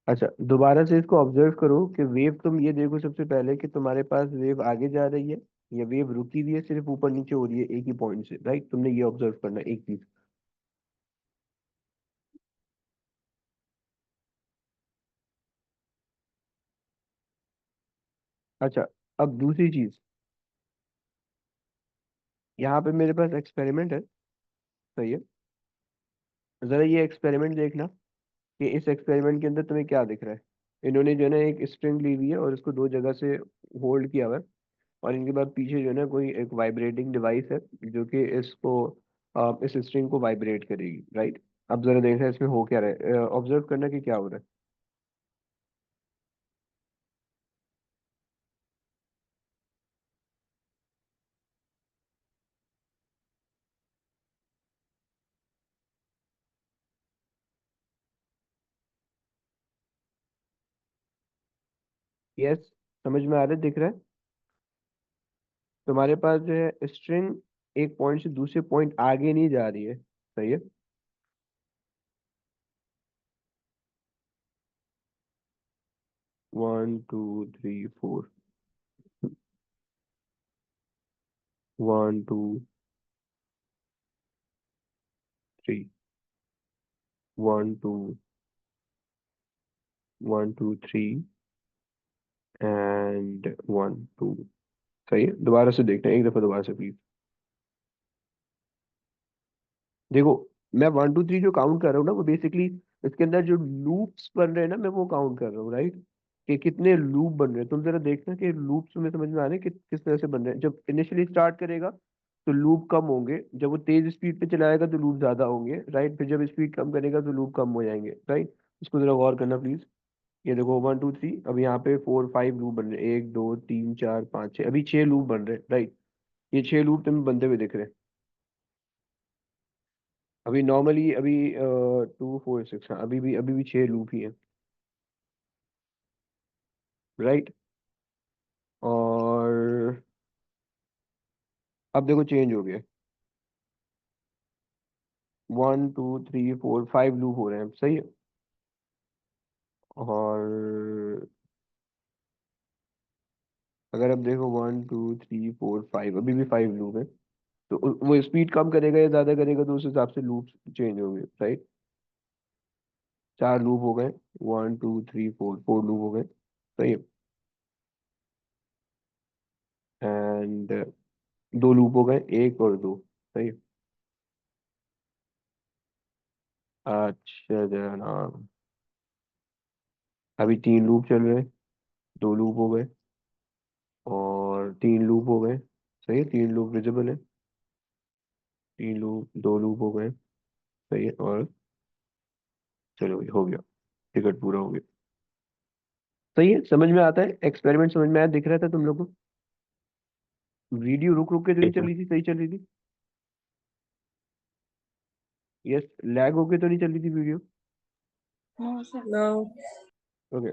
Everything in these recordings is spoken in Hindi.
अच्छा, दोबारा से इसको ऑब्जर्व करो कि वेव, तुम ये देखो सबसे पहले कि तुम्हारे पास वेव आगे जा रही है या वेव रुकी हुई है, सिर्फ ऊपर नीचे हो रही है एक ही पॉइंट से, राइट? तुमने ये ऑब्जर्व करना है, एक चीज। अच्छा, अब दूसरी चीज, यहाँ पे मेरे पास एक्सपेरिमेंट है, सही है? जरा ये एक्सपेरिमेंट देखना कि इस एक्सपेरिमेंट के अंदर तुम्हें क्या दिख रहा है। इन्होंने जो है ना एक स्ट्रिंग ली हुई है और इसको दो जगह से होल्ड किया हुआ है, और इनके बाद पीछे जो है ना कोई एक वाइब्रेटिंग डिवाइस है जो कि इसको इस स्ट्रिंग को वाइब्रेट करेगी, राइट? अब जरा देखना इसमें हो क्या रहा है, ऑब्जर्व करना कि क्या हो रहा है। यस, समझ में आ रहा है, दिख रहा है? तुम्हारे पास जो है स्ट्रिंग एक पॉइंट से दूसरे पॉइंट आगे नहीं जा रही है, सही है? 1 2 3 4, 1 2 3, 1 2 1 2 3 एंड 1 2। सही है, दोबारा से देखते हैं, एक दफा दोबारा से प्लीज। देखो, मैं 1 2 3 जो काउंट कर रहा हूँ ना, वो बेसिकली इसके अंदर जो लूप्स बन रहे हैं ना, मैं वो काउंट कर रहा हूँ, राइट? कि कितने लूप बन रहे हैं। तुम जरा देखना कि लूप्स में समझ में आ रहे हैं कि किस तरह से बन रहे हैं। जब इनिशियली स्टार्ट करेगा तो लूप कम होंगे, जब वो तेज स्पीड पे चलाएगा तो लूप ज्यादा होंगे, राइट? फिर जब स्पीड कम करेगा तो लूप कम हो जाएंगे, राइट? इसको जरा गौर करना प्लीज। ये देखो 1 2 3, अब यहाँ पे 4 5 लूप बन रहे हैं, 1 2 3 4 5 6, अभी 6 लूप बन रहे हैं, राइट? ये 6 लूप तुम्हें बनते हुए दिख रहे हैं। अभी नॉर्मली अभी 2 4 6, हाँ, अभी भी 6 लूप ही है, राइट? और अब देखो चेंज हो गया, 1 2 3 4 5 लूप हो रहे हैं, सही है? और अगर अब देखो 1 2 3 4 5, अभी भी 5 लूप है, तो वो स्पीड कम करेगा या ज्यादा करेगा तो उस हिसाब से लूप चेंज होंगे, राइट? 4 लूप हो गए, 1 2 3 4, 4 लूप हो गए, सही है? एंड 2 लूप हो गए, एक और दो, सही है? अच्छा जनाब, अभी 3 लूप चल रहे हैं, 2 लूप हो गए, और 3 लूप हो गए, सही है? 3 लूप विजिबल है, 3 लूप, 2 लूप हो गए, सही है? और चलो ये हो गया, टिकट पूरा हो गया। सही है, समझ में आता है, एक्सपेरिमेंट समझ में आया, दिख रहा था तुम लोग को? वीडियो रुक रुक के तो नहीं चल रही थी, सही चल रही थी? यस, लैग होके तो नहीं चल रही थी वीडियो? नो। ओके।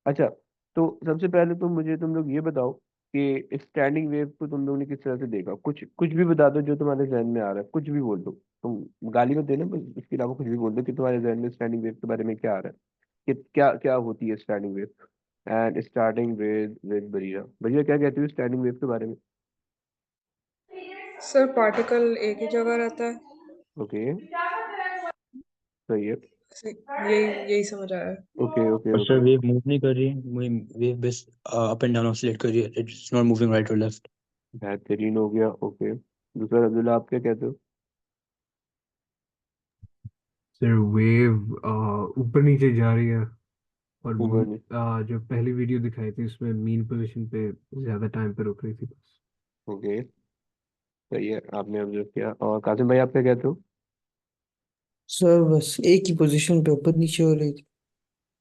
अच्छा, तो सबसे पहले तो मुझे तुम लोग ये बताओ कि स्टैंडिंग वेव को तुम लोगों ने किस तरह से देखा। कुछ कुछ भी बता दो जो तुम्हारे जहन में आ रहा है, कुछ भी बोल दो। तुम गाली मत देना, बस इसके अलावा कुछ भी बोल दो कि तुम्हारे जहन में स्टैंडिंग वेव के बारे में क्या आ रहा है, कि क्या क्या होती है standing wave. And starting with बरिया। बरिया, क्या कहती है स्टैंडिंग वेव के बारे में? सर पार्टिकल एक ही जगह रहता है। ओके, सही है। यही यही समझ आया है। ओके ओके और सर ओके, वेव मूव नहीं कर रही है, वेव बस अप एंड डाउन ऑसिलेट कर रही है, इट्स नॉट मूविंग राइट और लेफ्ट। बेहतरीन हो गया, ओके। दूसरा अब्दुल्ला, आप क्या कहते हो? सर वेव ऊपर नीचे जा रही है, और ऊपर नहीं। जो पहली वीडियो दिखाई थी उसमें मीन पोजीशन पे ज्यादा टाइम पे रुक रही थी बस। ओके, सही है, आपने ऑब्जर्व किया। और कासिम भाई, आप क्या कहते हो? सर बस एक ही पोजीशन पे ऊपर नीचे हो रही थी।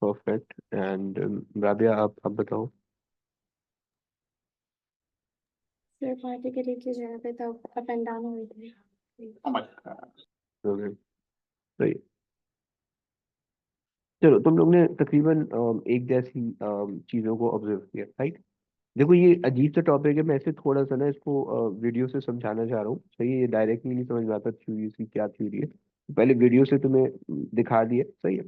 परफेक्ट। एंड राबिया, आप बताओ। फिर पार्टी के लिए किस जगह पे था, अप एंड डाउन हो रही थी। ओके, सही। चलो, तुम लोग ने तकरीबन एक जैसी चीजों को ऑब्जर्व किया, राइट? देखो, ये अजीब सा टॉपिक है, मैं इसे थोड़ा सा ना इसको वीडियो से समझाना चाह रहा हूँ, सही है? ये डायरेक्टली नहीं समझ में आता थ्योरी इसकी क्या थ्योरी है, पहले वीडियो से तुम्हें दिखा दिया, सही है?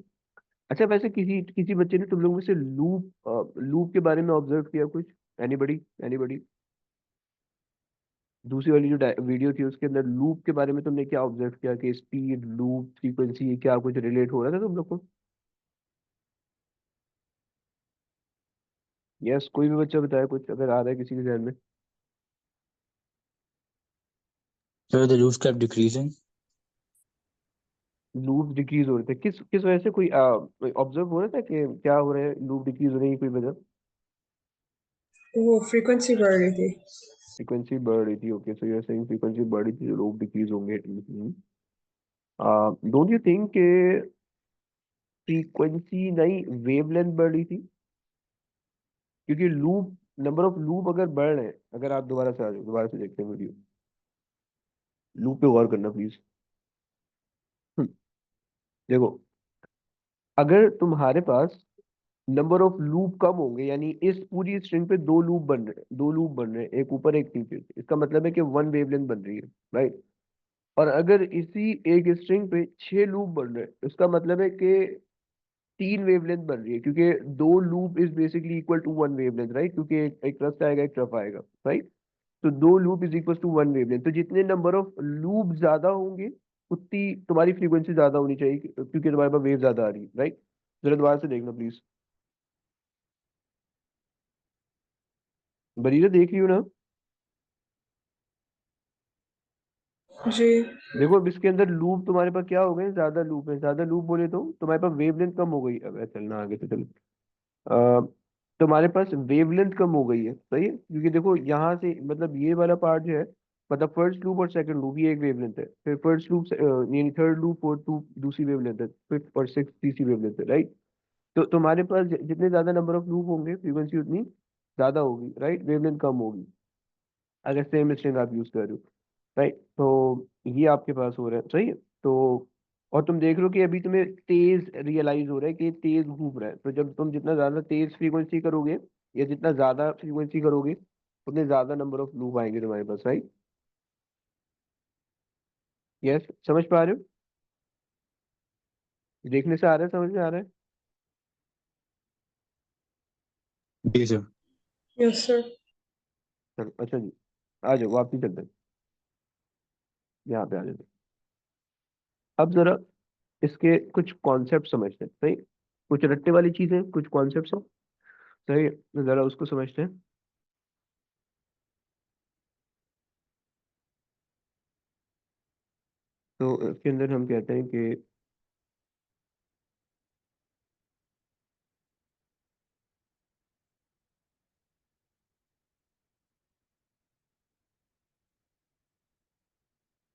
अच्छा वैसे किसी किसी बच्चे ने तुम लोगों में से लूप के बारे में ऑब्जर्व किया कुछ? Anybody anybody? दूसरी वाली जो वीडियो थी उसके अंदर लूप के बारे में तुमने क्या ऑब्जर्व किया कि स्पीड लूप फ्रीक्वेंसी क्या कुछ रिलेट हो रहा था तुम लोग को? यस, कोई भी बच्चा बताया कुछ अगर आ रहा है किसी के ध्यान में। So the loops kept decreasing. Loop decrease हो रहे थे किस किस वजह से? कोई ऑब्जर्व हो रहा था कि क्या हो रहा है, लूप डिक्रीज हो रही है, कोई वजह? वो फ्रीक्वेंसी बढ़ रही थी। फ्रीक्वेंसी बढ़ रही थी। Okay, so you are saying frequency बढ़ रही थी, लूप डिक्रीज होंगे। डोंट यू थिंक के फ्रीक्वेंसी नहीं वेवलेंथ बढ़ रही थी? क्योंकि लूप, नंबर ऑफ लूप अगर बढ़ रहे हैं, अगर आप दोबारा से आ जाओ, दोबारा से देखते हैं वीडियो, लूप पे गौर करना प्लीज। देखो, अगर तुम्हारे पास नंबर ऑफ लूप कम होंगे, यानी इस पूरी स्ट्रिंग पे दो लूप बन रहे हैं, दो लूप बन रहे हैं, एक ऊपर एक नीचे, इसका मतलब है कि वन वेवलेंथ बन रही है, राइट? और अगर इसी एक स्ट्रिंग पे छह लूप बन रहे हैं, इसका मतलब है कि तीन वेवलेंथ बन रही है, क्योंकि दो loop is basically equal to one wavelength, right? क्योंकि एक ट्रस्ट आएगा, एक ट्रफ आएगा, राइट? तो दो loop is equal to one wavelength. तो जितने नंबर ऑफ लूप ज्यादा होंगे, उतनी तुम्हारी फ्रीक्वेंसी ज्यादा होनी चाहिए, क्योंकि तुम्हारे पास वेव ज्यादा आ रही है, राइट? जरा दोबारा से देखना प्लीज। बरीरा देख रही हो ना? जी। देखो अब इसके अंदर लूप तुम्हारे पास क्या हो गए, ज्यादा लूप है। ज्यादा लूप बोले तो तुम्हारे पास वेवलेंथ कम हो गई। अब चलना आगे तो चलो। तुम्हारे पास वेवलेंथ कम हो गई है, सही है? क्योंकि देखो यहाँ से, मतलब ये वाला पार्ट जो है, मतलब फर्स्ट लूप और सेकंड लूप ये एक वेवलेंथ है, फिर फर्स्ट लूप यानी थर्ड लूप, फोर्थ लूप दूसरी वेवलेंथ है, फिफ्थ और सिक्स तीसरी वेवलेंथ है, राइट? तो तुम्हारे पास जितने ज्यादा नंबर ऑफ लूप होंगे, फ्रीक्वेंसी उतनी ज्यादा होगी, राइट? वेवलेंथ कम होगी अगर सेम स्ट्रिंग आप यूज कर रहे हो, राइट? तो ये आपके पास हो रहा है, सही है? तो और तुम देख रहे हो कि अभी तुम्हें तेज रियलाइज हो रहा है कि तेज घूम रहा है। तो जब तुम जितना ज्यादा तेज फ्रीक्वेंसी करोगे, या जितना ज्यादा फ्रीक्वेंसी करोगे, उतने ज्यादा नंबर ऑफ लूप आएंगे तुम्हारे पास, राइट? यस, समझ पा रहे हो? देखने से आ रहा है, समझ में आ रहा है? जी सर। Yes sir. चलो अच्छा जी, आ जाओ वापस चलते हैं, यहाँ पे आ जाते हैं। अब जरा इसके कुछ कॉन्सेप्ट समझते हैं, सही? कुछ रट्टे वाली चीजें, कुछ कॉन्सेप्ट है, सही है? तो जरा उसको समझते हैं। तो इसके अंदर हम कहते हैं कि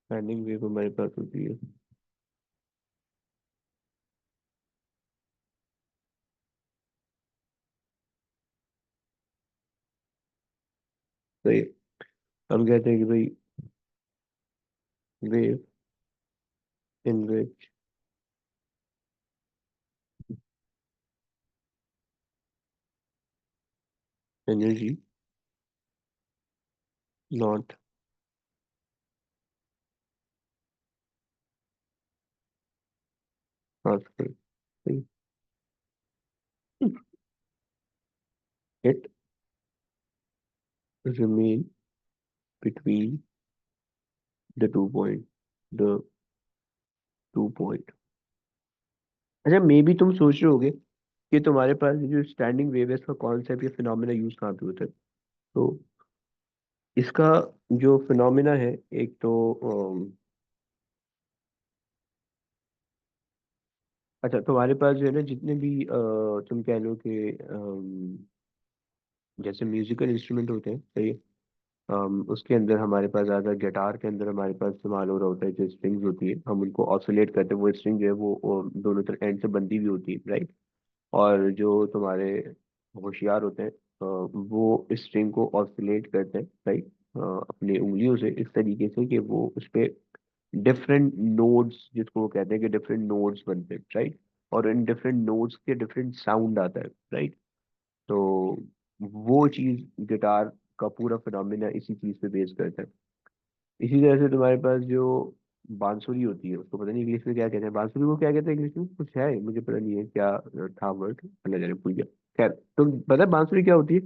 स्टैंडिंग वेव हमारे पास होती है, सही है? हम कहते हैं कि भाई wave in which energy not transfer, it remain between the two point. अच्छा, मे बी तुम सोच रहे होगे कि तुम्हारे पास ये जो स्टैंडिंग वेव है, इसका कॉन्सेप्ट या फिनोमेना यूज कहाँ पे होता है? तो इसका जो फिनोमेना है, एक तो अच्छा, तुम्हारे पास जो है ना, जितने भी तुम कह लो कि जैसे म्यूजिकल इंस्ट्रूमेंट होते हैं, सही है? उसके अंदर हमारे पास ज़्यादा, गिटार के अंदर हमारे पास इस्तेमाल हो रहा होता है जो स्ट्रिंग्स होती है, हम उनको ऑसिलेट करते हैं। वो स्ट्रिंग जो है वो दोनों तरफ एंड से बंधी हुई होती है, राइट? और जो तुम्हारे होशियार होते हैं, वो इस स्ट्रिंग को ऑसिलेट करते हैं, राइट? अपनी उंगलियों से इस तरीके से कि वो उस पे डिफरेंट नोड्स, जिसको वो कहते हैं कि डिफरेंट नोड्स बनते हैं, राइट? और इन डिफरेंट नोड्स के डिफरेंट साउंड आता है, राइट? तो वो चीज गिटार का पूरा फिनोमिना इसी चीज पे बेस करता है। इसी तरह से तुम्हारे पास जो बांसुरी होती है, उसको पता नहीं इंग्लिश में क्या कहते हैं, बांसुरी को क्या कहते हैं इंग्लिश में, कुछ है मुझे पता नहीं है क्या था वर्ड, अल्लाह जाने भूल गया। खैर, तुम पता है बांसुरी क्या होती है?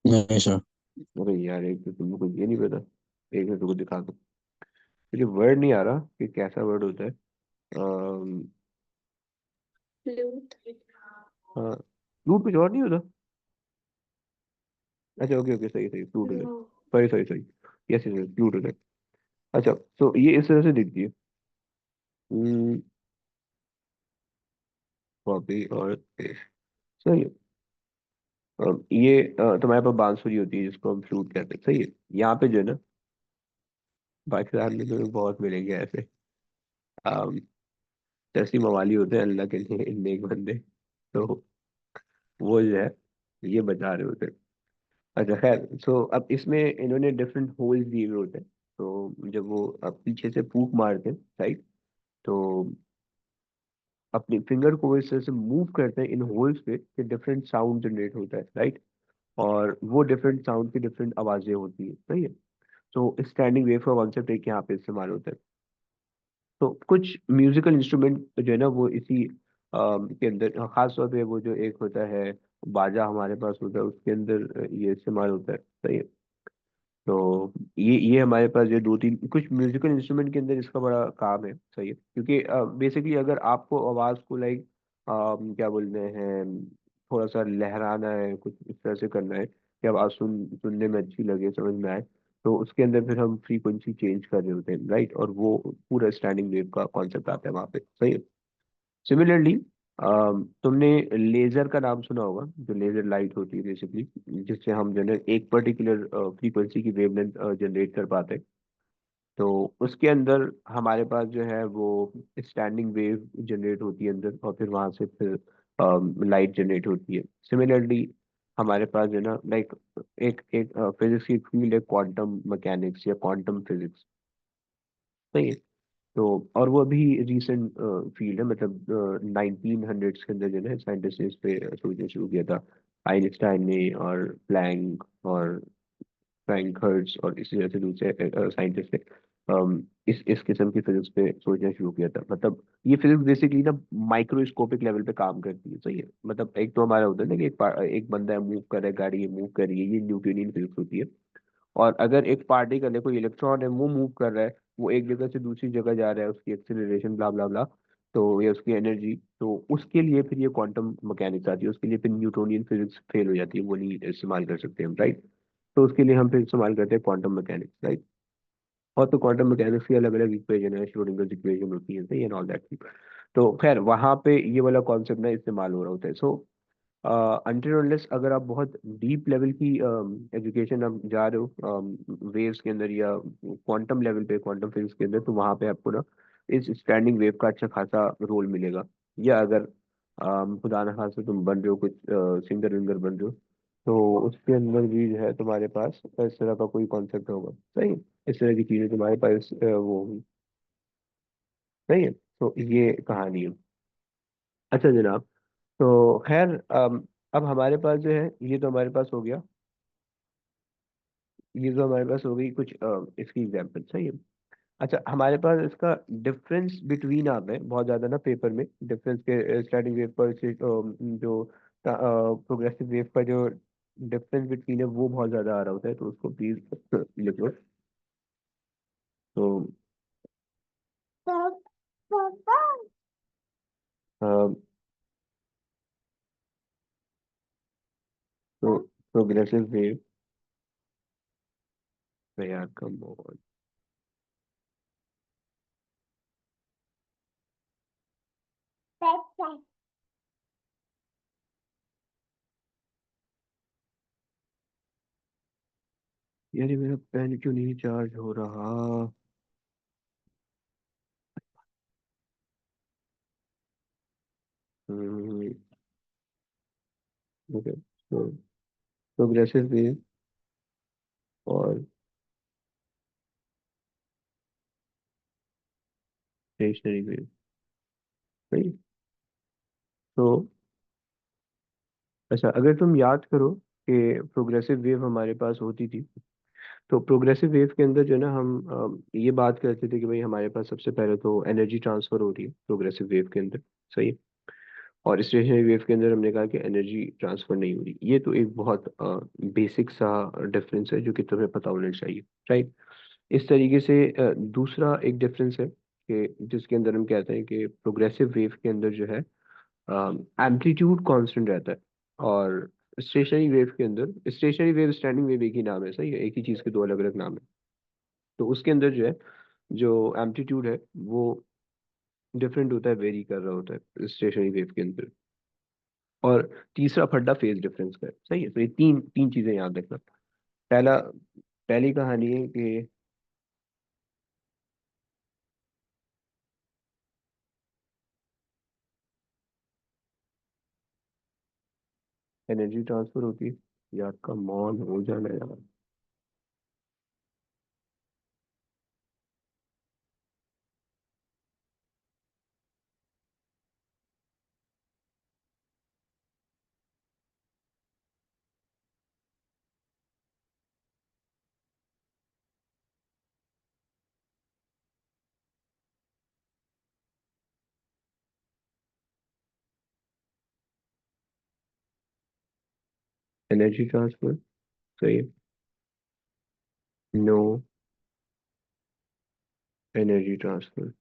नहीं सर। अरे यार, एक तो तुमको ये नहीं पता, एक मिनट तुमको दिखा दो, मुझे वर्ड नहीं आ रहा कि कैसा वर्ड होता है। अम, फ्लूट। हाँ, फ्लूट कुछ और नहीं होता? अच्छा, ओके ओके, सही सही, फ्लूट होता है। No. Sorry sorry sorry, yes yes, flute होता है। अच्छा, तो ये इस तरह से दिखती है। हम्म, कॉपी और पेस्ट, सही है। ये तुम्हारे पास बांसुरी होती है जिसको हम फ्लूट कहते हैं, सही है। यहाँ पे जो है ना, पाकिस्तान में तुम्हें बहुत मिलेंगे ऐसे जैसी मवाली होते हैं अल्लाह के लिए नेक बंदे, तो वो जो है ये बता रहे होते हैं। अच्छा खैर, सो अब इसमें इन्होंने डिफरेंट होल्स दिए हुए होते हैं, तो जब वो अब पीछे से फूंक मारते हैं राइट, तो अपनी फिंगर को इस तरह से मूव करते हैं इन होल्स पे कि डिफरेंट साउंड जनरेट होता है राइट, और वो डिफरेंट साउंड की डिफरेंट आवाजें होती है, सही है। तो स्टैंडिंग वेव का कॉन्सेप्ट एक यहाँ पे इस्तेमाल होता है। तो कुछ म्यूजिकल इंस्ट्रूमेंट जो है ना वो इसी के अंदर, खास तौर पे वो जो एक होता है बाजा हमारे पास होता है, उसके अंदर ये इस्तेमाल होता है, सही है। तो ये हमारे पास ये दो तीन कुछ म्यूजिकल इंस्ट्रूमेंट के अंदर इसका बड़ा काम है, सही है, क्योंकि बेसिकली अगर आपको आवाज को लाइक क्या बोलते हैं, थोड़ा सा लहराना है, कुछ इस तरह से करना है कि आवाज सुनने में अच्छी लगे, समझ में आए, तो उसके अंदर फिर हम फ्रीक्वेंसी चेंज कर रहे होते हैं राइट, और वो पूरा स्टैंडिंग वेव का कॉन्सेप्ट आता है वहाँ पे, सही है। सिमिलरली तुमने लेजर का नाम सुना होगा, जो लेजर लाइट होती है बेसिकली, जिससे हम जो है एक पर्टिकुलर फ्रीक्वेंसी की वेवलेंथ जनरेट कर पाते हैं। तो उसके अंदर हमारे पास जो है वो स्टैंडिंग वेव जनरेट होती है अंदर, और फिर वहां से फिर लाइट जनरेट होती है। सिमिलरली हमारे पास जो है ना लाइक एक एक फिजिक्स की फील्ड है क्वांटम मैकेनिक्स या क्वांटम फिजिक्स, सही है। तो और वो अभी रिसेंट फील्ड है, मतलब 1900s के अंदर जो है साइंटिस्ट ने इस पे सोचना शुरू किया था, आइंस्टाइन ने और प्लैंक और फ्रैंक हर्ट्ज और इसी तरह से दूसरे साइंटिस्ट ने इस किस्म की फिजिक्स पे सोचना शुरू किया था। मतलब ये फिजिक्स बेसिकली ना माइक्रोस्कोपिक लेवल पे काम करती है, सही है। मतलब एक तो हमारा होता है ना कि एक बंदा है मूव कर रहा है, गाड़ी है मूव कर रही है, ये न्यूटोनियन फिजिक्स होती है। और अगर एक पार्टिकल है, कोई इलेक्ट्रॉन है, वो मूव कर रहा है, वो एक जगह से दूसरी जगह जा रहा है, उसकी एक्सेलरेशन ब्ला ब्ला ब्ला, तो ये उसकी एनर्जी, तो उसके लिए फिर ये क्वांटम मैकेनिक्स आती है, उसके लिए फिर न्यूटोनियन फिजिक्स फेल हो जाती है, वो नहीं इस्तेमाल कर सकते हम, राइट। तो उसके लिए हम फिर इस्तेमाल करते हैं क्वांटम मैकेनिक्स, राइट। और तो क्वांटम मैकेनिक्स की अलग अलग इक्वेशन है, श्रोडिंगर इक्वेशन होती है, सही, एंड ऑल दैट। तो खैर वहां पे ये वाला कॉन्सेप्ट ना इस्तेमाल हो रहा होता है। सो अनटिल अनलेस अगर आप बहुत डीप लेवल की एजुकेशन आप जा रहे हो वेव्स के अंदर या क्वांटम लेवल पे, क्वांटम फिजिक्स के अंदर, तो वहाँ पे आपको ना इस स्टैंडिंग वेव का अच्छा खासा रोल मिलेगा। या अगर खुदा न खास्ता तुम बन रहे हो कुछ सिंगर विंगर बन रहे हो, तो उसके अंदर भी जो है तुम्हारे पास इस तरह का कोई कॉन्सेप्ट होगा, सही है। इस तरह की चीजें तुम्हारे पास वो होगी, सही है। तो ये कहानी है। अच्छा जनाब, तो खैर अब हमारे पास जो है ये तो हमारे पास हो गया, ये तो हमारे पास हो गई कुछ इसकी एग्जांपल, सही है। अच्छा, हमारे पास इसका डिफरेंस बिटवीन आता है बहुत ज्यादा ना पेपर में, डिफरेंस के स्टैटिक वेव पर जो प्रोग्रेसिव वेव का जो डिफरेंस बिटवीन है वो बहुत ज्यादा आ रहा होता है, तो उसको प्लीज लिख लो। तो तो प्रोग्रेसिव वेव, यार कम ऑन, यार ये मेरा पेन क्यों नहीं चार्ज हो रहा? ओके, तो प्रोग्रेसिव वेव और स्टेशनरी वेव, सही। तो अच्छा, अगर तुम याद करो कि प्रोग्रेसिव वेव हमारे पास होती थी, तो प्रोग्रेसिव वेव के अंदर जो है ना हम ये बात करते थे कि भाई हमारे पास सबसे पहले तो एनर्जी ट्रांसफर हो रही है प्रोग्रेसिव वेव के अंदर, सही है। और स्टेशनरी वेव के अंदर हमने कहा कि एनर्जी ट्रांसफर नहीं हो रही। ये तो एक बहुत बेसिक सा डिफरेंस है जो कि तुम्हें पता होना चाहिए, राइट। इस तरीके से दूसरा एक डिफरेंस है कि जिसके अंदर हम कहते हैं कि प्रोग्रेसिव वेव के अंदर जो है एम्पलीट्यूड कांस्टेंट रहता है, और स्टेशनरी वेव के अंदर, स्टेशनरी वेव स्टैंडिंग वेव एक ही नाम है, सही है, एक ही चीज़ के दो अलग अलग नाम है। तो उसके अंदर जो है, जो एम्पलीट्यूड है वो डिफरेंट होता है, वेरी कर रहा होता है स्टेशनरी वेव के अंदर। और तीसरा फड्डा फेज डिफरेंस का है, सही है। तो ये तीन तीन चीजें याद रखना। पहला, पहली कहानी है कि एनर्जी ट्रांसफर होती है, यार का मौन हो जाना यार। एनर्जी ट्रांसफर, सही है। नो एनर्जी ट्रांसफर,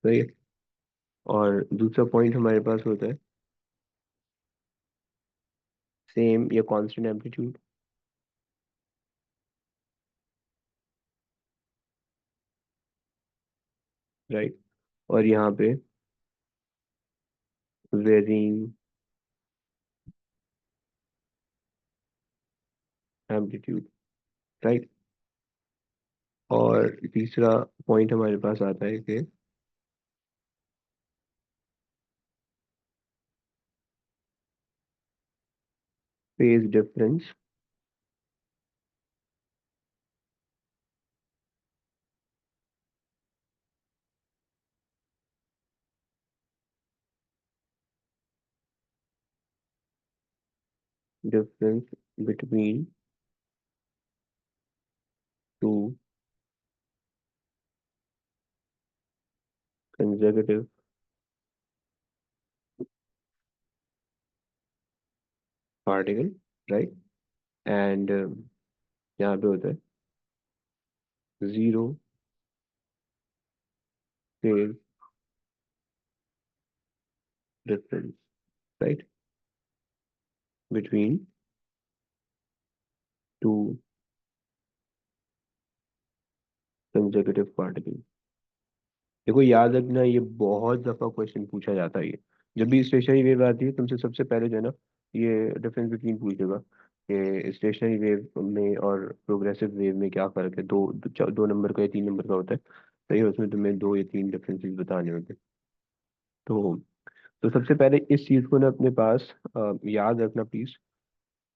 सही है। और दूसरा पॉइंट हमारे पास होता है सेम या कांस्टेंट एम्पलीट्यूड, राइट। और यहाँ पे वेरिंग एम्पलीट्यूड, राइट। और तीसरा पॉइंट हमारे पास आता है कि phase difference difference between two consecutive particle, right. And यहाँ पे होता है zero phase difference, right, between two consecutive particle. देखो याद रखना, ये बहुत दफा क्वेश्चन पूछा जाता है। ये जब भी स्टेशनरी वेव आती है तुमसे सबसे पहले जो है ना, ये डिफरेंस बिटवीन पूछेगा कि स्टेशनरी वेव में और प्रोग्रेसिव वेव में क्या फर्क है। दो नंबर का या तीन नंबर का होता है, सही है। उसमें तुम्हें दो या तीन डिफरेंसेस बताने होते हैं। तो सबसे पहले इस चीज को ना अपने पास याद रखना प्लीज।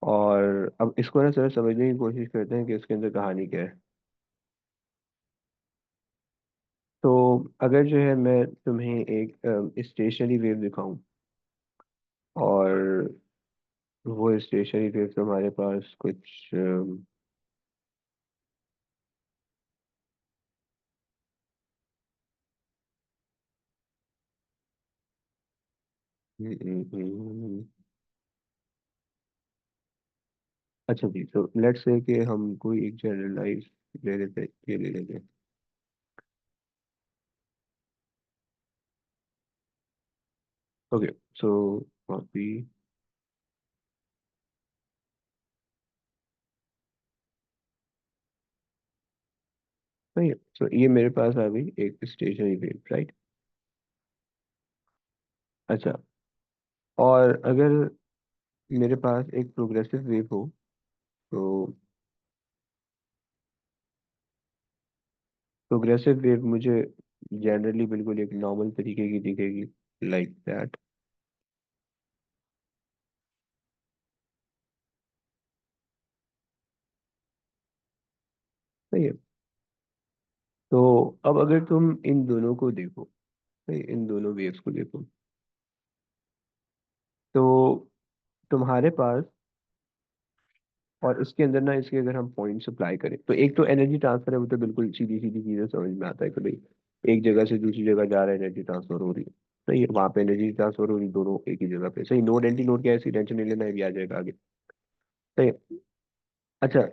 और अब इसको ना सर समझने की कोशिश करते हैं कि इसके अंदर कहानी क्या है। तो अगर जो है मैं तुम्हें एक स्टेशनरी वेव दिखाऊं, और वो स्टेशनरी वेव तुम्हारे पास कुछ अच्छा जी, तो लेट्स से कि हम कोई एक जनरलाइज ले लेते, ये ले लेते हैं। ओके, सो कॉपी, सही है। सो ये मेरे पास आ गई एक स्टेशनरी वेव, राइट। अच्छा, और अगर मेरे पास एक प्रोग्रेसिव वेव हो, तो प्रोग्रेसिव वेव मुझे जनरली बिल्कुल एक नॉर्मल तरीके की दिखेगी, लाइक दैट, सही है। तो अब अगर तुम इन दोनों को देखो, सही, इन दोनों वेव्स को देखो, तो तुम्हारे पास और इसके अंदर ना इसके अगर हम पॉइंट अप्लाई करें तो एक तो एनर्जी ट्रांसफर है, वो तो बिल्कुल सीधी सीधी चीजें समझ में आता है कि भाई एक जगह से दूसरी जगह जा रहा है, एनर्जी ट्रांसफर हो रही है। सही है, वहां पे एनर्जी ट्रांसफर हो रही है, दोनों एक ही जगह पे। सही, नोड एंटी नोड क्या है, ऐसी टेंशन नहीं लेना, ये भी आ जाएगा आगे। सही है। अच्छा,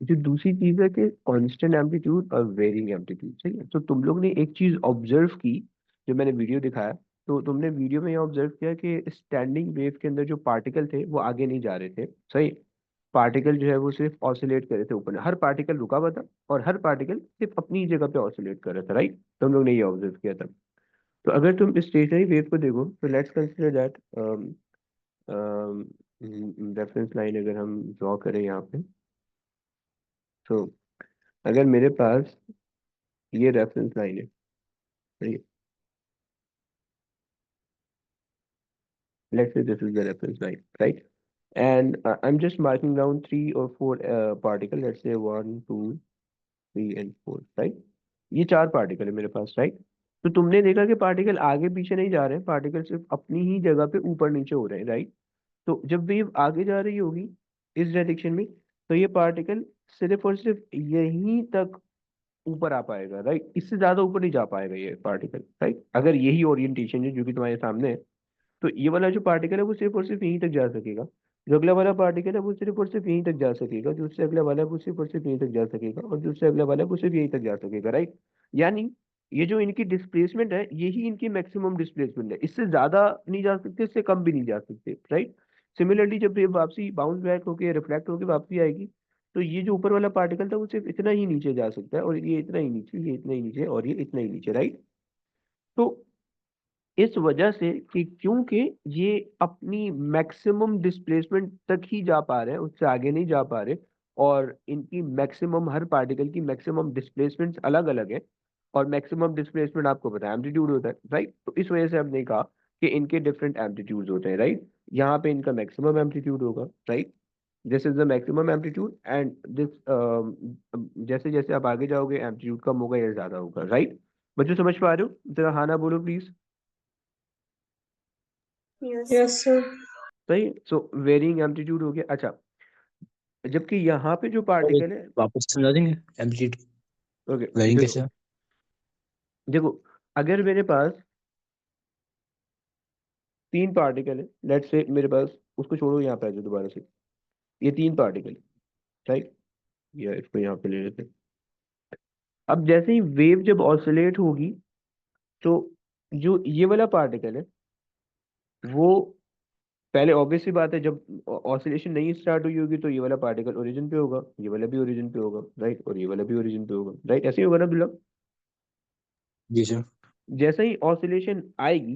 जो दूसरी चीज है कि कांस्टेंट एम्पलीट्यूड और वेरिंग एम्पलीट्यूड। सही है, तो तुम लोग ने एक चीज ऑब्जर्व की, जो मैंने वीडियो दिखाया, तो तुमने वीडियो में ये ऑब्जर्व किया कि स्टैंडिंग वेव के अंदर जो पार्टिकल थे वो आगे नहीं जा रहे थे। सही, पार्टिकल जो है वो सिर्फ ऑसिलेट कर रहे थे ऊपर, हर पार्टिकल रुका हुआ था और हर पार्टिकल सिर्फ अपनी जगह पे ऑसिलेट कर रहा था। राइट, तुम लोग ने ये ऑब्जर्व किया था। तो अगर तुम स्टेशनरी वेव को देखो तो let's consider that reference line अगर हम ड्रॉ करें यहाँ पे, तो अगर मेरे पास ये रेफरेंस लाइन है, सही है, let's say this is the reference line, right? And I'm just marking down 3 or 4 particle, let's say 1, 2, 3 and 4, right? ये 4 पार्टिकल है मेरे पास, राइट? तो तुमने देखा कि पार्टिकल आगे पीछे नहीं जा रहे हैं, पार्टिकल सिर्फ अपनी ही जगह पे ऊपर नीचे हो रहे हैं, राइट? तो जब वेव आगे जा रही होगी इस डायरेक्शन में, तो ये पार्टिकल सिर्फ और सिर्फ यहीं तक ऊपर आ पाएगा, राइट? इससे ज्यादा ऊपर नहीं जा पाएगा ये पार्टिकल, राइट? अगर यही ओरिएंटेशन है जो कि तुम्हारे सामने है, तो ये वाला जो पार्टिकल है वो सिर्फ और सिर्फ यहीं तक जा सकेगा। जो अगला वाला पार्टिकल है वो सिर्फ और सिर्फ यहीं तक जा सकेगा, जो उससे अगला वाला है वो सिर्फ और सिर्फ यहीं तक जा सकेगा, और जो उससे अगला वाला है वो सिर्फ यहीं तक जा सकेगा, राइट? यानी ये जो इनकी डिस्प्लेसमेंट है यही इनकी मैक्सिमम डिस्प्लेसमेंट है, इससे ज्यादा नहीं जा सकते, इससे कम भी नहीं जा सकते, राइट? सिमिलरली जब ये वापसी बाउंस बैक होके रिफ्लेक्ट होके वापसी आएगी, तो ये जो ऊपर वाला पार्टिकल था वो सिर्फ इतना ही नीचे जा सकता है, और ये इतना ही नीचे, ये इतना ही नीचे, और ये इतना ही नीचे, राइट? तो इस वजह से कि क्योंकि ये अपनी मैक्सिमम डिस्प्लेसमेंट तक ही जा पा रहे हैं, उससे आगे नहीं जा पा रहे, और इनकी मैक्सिमम, हर पार्टिकल की मैक्सिमम डिस्प्लेसमेंट अलग अलग है, और मैक्सिमम डिस्प्लेसमेंट आपको पता है एम्पलीट्यूड होता है, राइट? तो इस वजह से हमने कहा कि इनके डिफरेंट एम्पलीट्यूड्स होते हैं, राइट? यहाँ पे इनका मैक्सिमम एम्पलीट्यूड होगा, right? This is the maximum amplitude, and this जैसे जैसे आप आगे जाओगे एम्पलीट्यूड कम होगा या ज्यादा होगा, राइट? बच्चों समझ पा रहे हो? जरा हाँ ना बोलो प्लीज। Yes. Yes, sir. सही, सो वेरिंग एम्पलीट्यूड हो गया। अच्छा, जबकि यहाँ पे जो और एक पार्टिकल है, वापस समझा देंगे एम्पलीट्यूड ओके वेरिंग देखो, कैसे है? देखो, अगर मेरे पास 3 पार्टिकल है, लेट्स से मेरे पास, उसको छोड़ो, यहाँ पे आ जाओ दोबारा से, ये 3 पार्टिकल, राइट? या इसको यहाँ पे ले लेते हैं। अब जैसे ही वेव जब ऑसिलेट होगी, तो जो ये वाला पार्टिकल है वो, पहले ऑब्वियस सी बात है, जब ऑसिलेशन नहीं स्टार्ट हुई होगी तो ये वाला पार्टिकल ओरिजिन पे होगा, ये वाला भी ओरिजिन पे होगा, राइट? और ये वाला भी ओरिजिन पे होगा, राइट? ऐसे ही होगा ना बिल्ला? जी सर। जैसे ही ऑसिलेशन आएगी,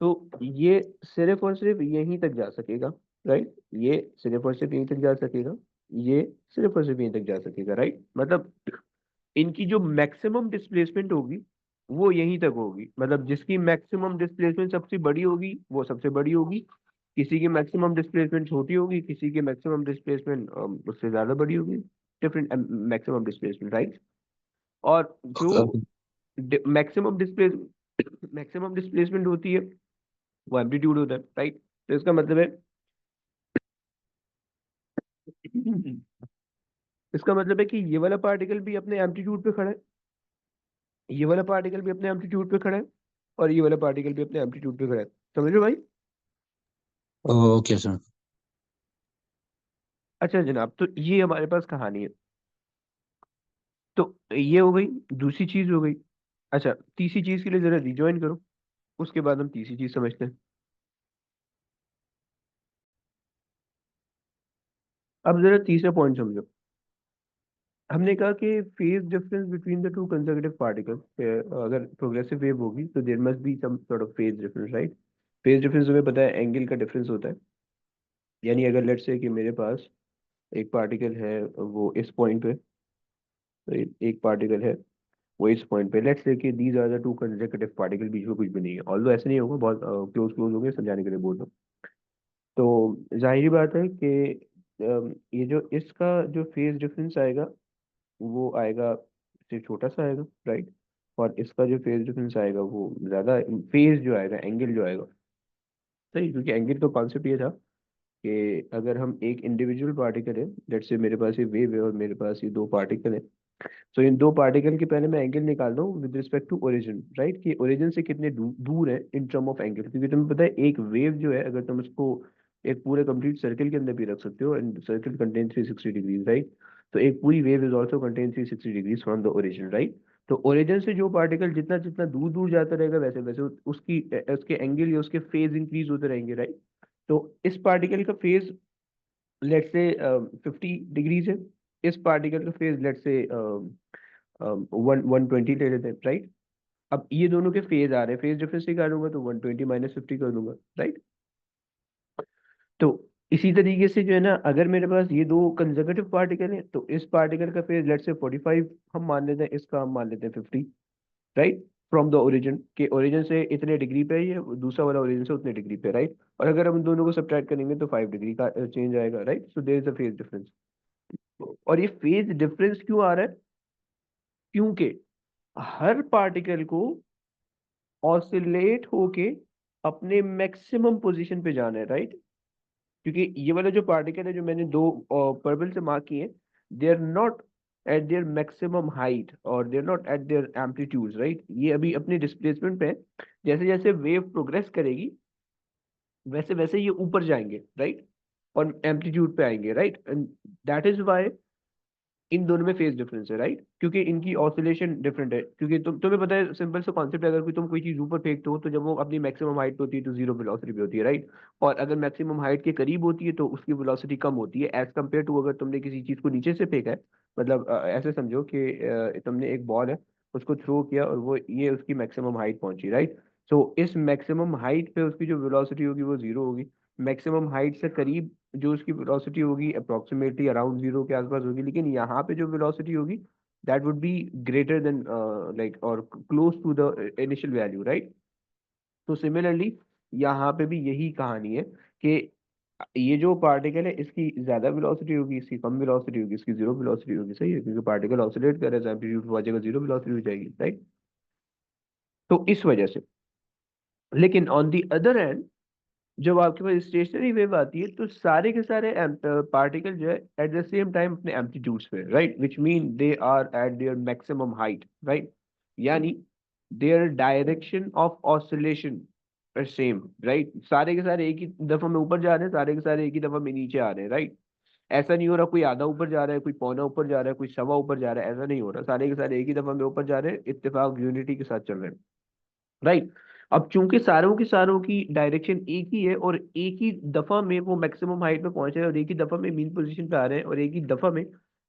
तो ये सिर्फ और सिर्फ यहीं तक जा सकेगा, राइट? ये सिर्फ और सिर्फ यहीं तक जा सकेगा, ये सिर्फ और सिर्फ यहीं तक जा सकेगा, राइट? मतलब इनकी जो मैक्सिमम डिस्प्लेसमेंट होगी वो यहीं तक होगी, मतलब जिसकी मैक्सिमम डिस्प्लेसमेंट सबसे बड़ी होगी वो सबसे बड़ी होगी, किसी की मैक्सिमम डिस्प्लेसमेंट छोटी होगी, किसी की मैक्सिमम डिस्प्लेसमेंट उससे ज्यादा बड़ी होगी, डिफरेंट मैक्सिमम डिस्प्लेसमेंट, राइट? और जो मैक्सिमम डिस्प्लेस मैक्सिमम डिस्प्लेसमेंट होती है वो एम्पलीट्यूड होता है, राइट? तो इसका मतलब है इसका मतलब है कि ये वाला पार्टिकल भी अपने एम्पलीट्यूड पे खड़ा है, ये वाला पार्टिकल भी अपने एम्पलीट्यूड पे खड़ा है, और ये वाला पार्टिकल भी अपने एम्पलीट्यूड पे खड़ा है। समझ लो भाई? Okay sir. अच्छा जनाब, तो ये हमारे पास कहानी है। तो ये हो गई, दूसरी चीज हो गई। अच्छा, तीसरी चीज के लिए जरा रिजॉइन करो, उसके बाद हम तीसरी चीज समझते हैं। अब जरा तीसरा पॉइंट समझो। हमने कहा कि phase difference between the two consecutive particles, अगर प्रोग्रेसिव वेव होगी तो there must be some sort of phase difference, right? Phase difference हमें पता है एंगल का डिफरेंस होता है। यानी अगर लेट्स से कि मेरे पास एक पार्टिकल है वो इस पॉइंट पे, तो एक पार्टिकल है वो इस पॉइंट पे, लेट्स से कि these are the two consecutive particle, बीच में कुछ भी नहीं है, ऑल्दो ऐसे नहीं होगा, बहुत क्लोज क्लोज हो गए, समझाने के लिए बोल रहा हूँ। तो जाहिर बात है कि ये जो इसका जो फेज डिफरेंस आएगा वो आएगा, सिर्फ छोटा सा आएगा, राइट? और इसका जो फेज डिफरेंस आएगा वो ज्यादा, फेज जो आएगा, एंगल जो आएगा, सही, क्योंकि एंगल तो कॉन्सेप्ट ये था कि अगर हम एक इंडिविजुअल पार्टिकल है, लेट्स से मेरे पास ये वेव है और मेरे पास ये दो पार्टिकल है, तो इन दो पार्टिकल के पहले मैं एंगल निकाल रहा हूँ with respect to origin, right, कि ओरिजिन से कितने दूर है इन टर्म ऑफ एंगल, क्योंकि तुम्हें पता है एक वेव जो है अगर तुम उसको एक पूरे कंप्लीट सर्कल के अंदर भी रख सकते हो, and circle contain 360 degrees, right, तो एक पूरी wave is also contain 360 degrees from the origin, right. तो ओरिजिन से जो पार्टिकल जितना जितना दूर दूर जाता रहेगा वैसे वैसे उसकी उसके एंगल या उसके फेज इंक्रीज होते रहेंगे, राइट। तो इस पार्टिकल का फेज लेट्स से 50 डिग्रीज है, इस पार्टिकल का फेज लेट्स से 120 ले लेते हैं, राइट। अब ये दोनों के फेज आ रहे हैं, फेज डिफरेंस निकालूंगा तो 120 माइनस 50 कर दूंगा, राइट। तो इसी तरीके से जो है ना, अगर मेरे पास ये दो कंजर्वेटिव पार्टिकल हैं तो इस पार्टिकल का फेज लेट्स से 45 हम मान लेते हैं, इसका हम मान लेते हैं 50, राइट, फ्रॉम द ओरिजिन, के ओरिजिन से इतने डिग्री पे है ये, दूसरा वाला ओरिजिन से उतने डिग्री पे, राइट। और अगर हम दोनों को सब्ट्रैक्ट करेंगे तो 5 डिग्री का चेंज आएगा, right. So there is a phase difference. और ये फेज डिफरेंस क्यों आ रहा है? क्योंकि हर पार्टिकल को ऑसिलेट होके अपने मैक्सिमम पोजीशन पे जाना है, राइट। क्योंकि ये वाला जो पार्टिकल है जो मैंने दो पर्पल से मार्क किए, they are not at their maximum height और they are not at their amplitude, right. ये अभी अपने डिस्प्लेसमेंट पे है, जैसे जैसे वेव प्रोग्रेस करेगी वैसे वैसे ये ऊपर जाएंगे, राइट, और एम्पलीट्यूड पे आएंगे, right. And that is why इन दोनों में फेज डिफरेंस है, राइट, क्योंकि इनकी ऑसिलेशन डिफरेंट है। क्योंकि तुम्हें पता है सिंपल सा कॉन्सेप्ट है, अगर तुम कोई चीज ऊपर फेंकते हो तो जब वो अपनी मैक्सिमम हाइट पे होती है तो जीरो वेलोसिटी पे होती है, राइट। और अगर मैक्सिमम हाइट के करीब होती है तो उसकी वेलोसिटी कम होती है एज कम्पेयर टू अगर तुमने किसी चीज को नीचे से फेंका है। मतलब ऐसे समझो कि तुमने एक बॉल है, उसको थ्रो किया और वो ये उसकी मैक्सिमम हाइट पहुंची, राइट। सो इस मैक्सिमम हाइट पे उसकी जो वेलोसिटी होगी वो जीरो होगी। मैक्सिमम हाइट से करीब जो उसकी वेलोसिटी होगी अप्रोक्सीमेटली अराउंड जीरो के आसपास होगी, लेकिन यहाँ पे जो वेलोसिटी होगी that would be greater than like और close to the initial value, right. तो सिमिलरली यहाँ पे भी यही कहानी है कि ये जो पार्टिकल है इसकी ज्यादा वेलोसिटी होगी, इसकी कम वेलोसिटी होगी, इसकी जीरो वेलोसिटी होगी, सही है, क्योंकि पार्टिकल ऑसिलेट कर रहा है, एम्पलीट्यूड आ जाएगा, जीरो वेलोसिटी हो जाएगी, राइट। तो इस वजह से, लेकिन ऑन दी अदर हैंड जब आपके पास स्टेशनरी वेव आती है तो सारे के सारे पार्टिकल जो है एट द सेम टाइम अपने एम्पलीट्यूड्स पे, right, which mean they are at their maximum height, right. यानी their direction of oscillation are same, right. सारे के सारे एक ही दफा में ऊपर जा रहे हैं, सारे के सारे एक ही दफा में नीचे आ रहे हैं, राइट। ऐसा नहीं हो रहा कोई आधा ऊपर जा रहा है, कोई पौना ऊपर जा रहा है, कोई सवा ऊपर जा रहा है, ऐसा नहीं हो रहा, सारे के सारे एक ही दफा में ऊपर जा रहे हैं, इत्तेफाक यूनिटी के साथ चल रहे हैं, राइट। अब चूंकि सारों की डायरेक्शन एक ही है और एक ही दफा में वो मैक्सिमम हाइट पे पहुंच रहे हैं और एक ही दफा में मीन पोजीशन पे आ रहे हैं और एक ही दफा में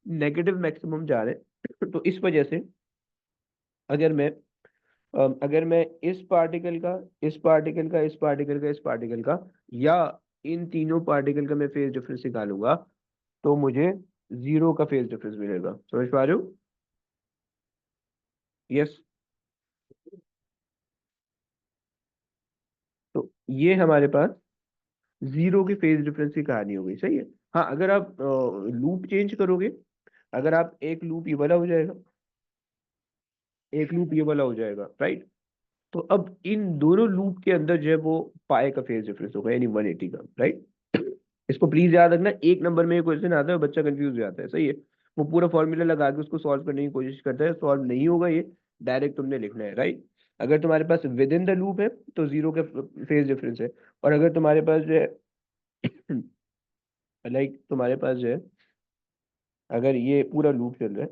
नेगेटिव मैक्सिमम जा रहे हैं तो इस वजह से अगर मैं अगर मैं इस पार्टिकल का इस पार्टिकल का इस पार्टिकल का इस पार्टिकल का या इन तीनों पार्टिकल का मैं फेज डिफरेंस निकालूंगा तो मुझे जीरो का फेज डिफरेंस मिलेगा। समझ पा रहे हो? यस। तो ये हमारे पास जीरो के फेज डिफरेंस की कहानी हो गई, सही है। हाँ, अगर आप लूप चेंज करोगे, अगर आप एक लूप ये वाला हो जाएगा, एक लूप ये वाला हो जाएगा, राइट। तो अब इन दोनों लूप के अंदर जो है वो पाए का फेज डिफरेंस होगा, यानी 180 का, राइट। इसको प्लीज याद रखना, एक नंबर में क्वेश्चन आता है और बच्चा कंफ्यूज हो जाता है, सही है। वो पूरा फॉर्मूला लगा के उसको सॉल्व करने की कोशिश करता है, सॉल्व नहीं होगा ये, डायरेक्ट तुमने लिखना है, राइट। अगर तुम्हारे पास विद इन द लूप है तो जीरो का फेज डिफरेंस है, और अगर तुम्हारे पास जो है लाइक तुम्हारे पास जो है अगर ये पूरा लूप चल रहा है,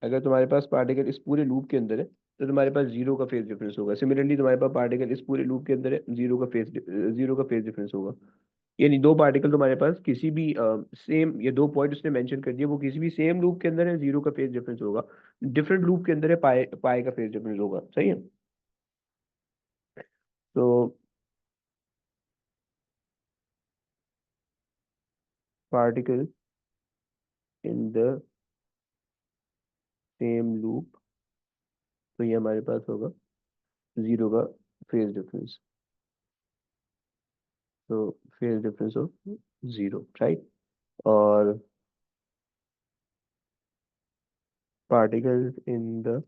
अगर तुम्हारे पास पार्टिकल इस पूरे लूप के अंदर है तो तुम्हारे पास जीरो का फेज डिफरेंस होगा। सिमिलरली तुम्हारे पास पार्टिकल इस पूरे लूप के अंदर है, जीरो का फेज डिफरेंस होगा। यानी दो पार्टिकल तुम्हारे पास किसी भी सेम, ये दो पॉइंट उसने मेंशन कर दिया, वो किसी भी सेम लूप के अंदर है, जीरो का फेज डिफरेंस होगा। डिफरेंट लूप के अंदर है, पाए पाए का फेज डिफरेंस होगा, सही है। तो particle in the same loop, तो ये हमारे पास होगा जीरो का फेज डिफरेंस, तो phase difference of zero, right. और particles in the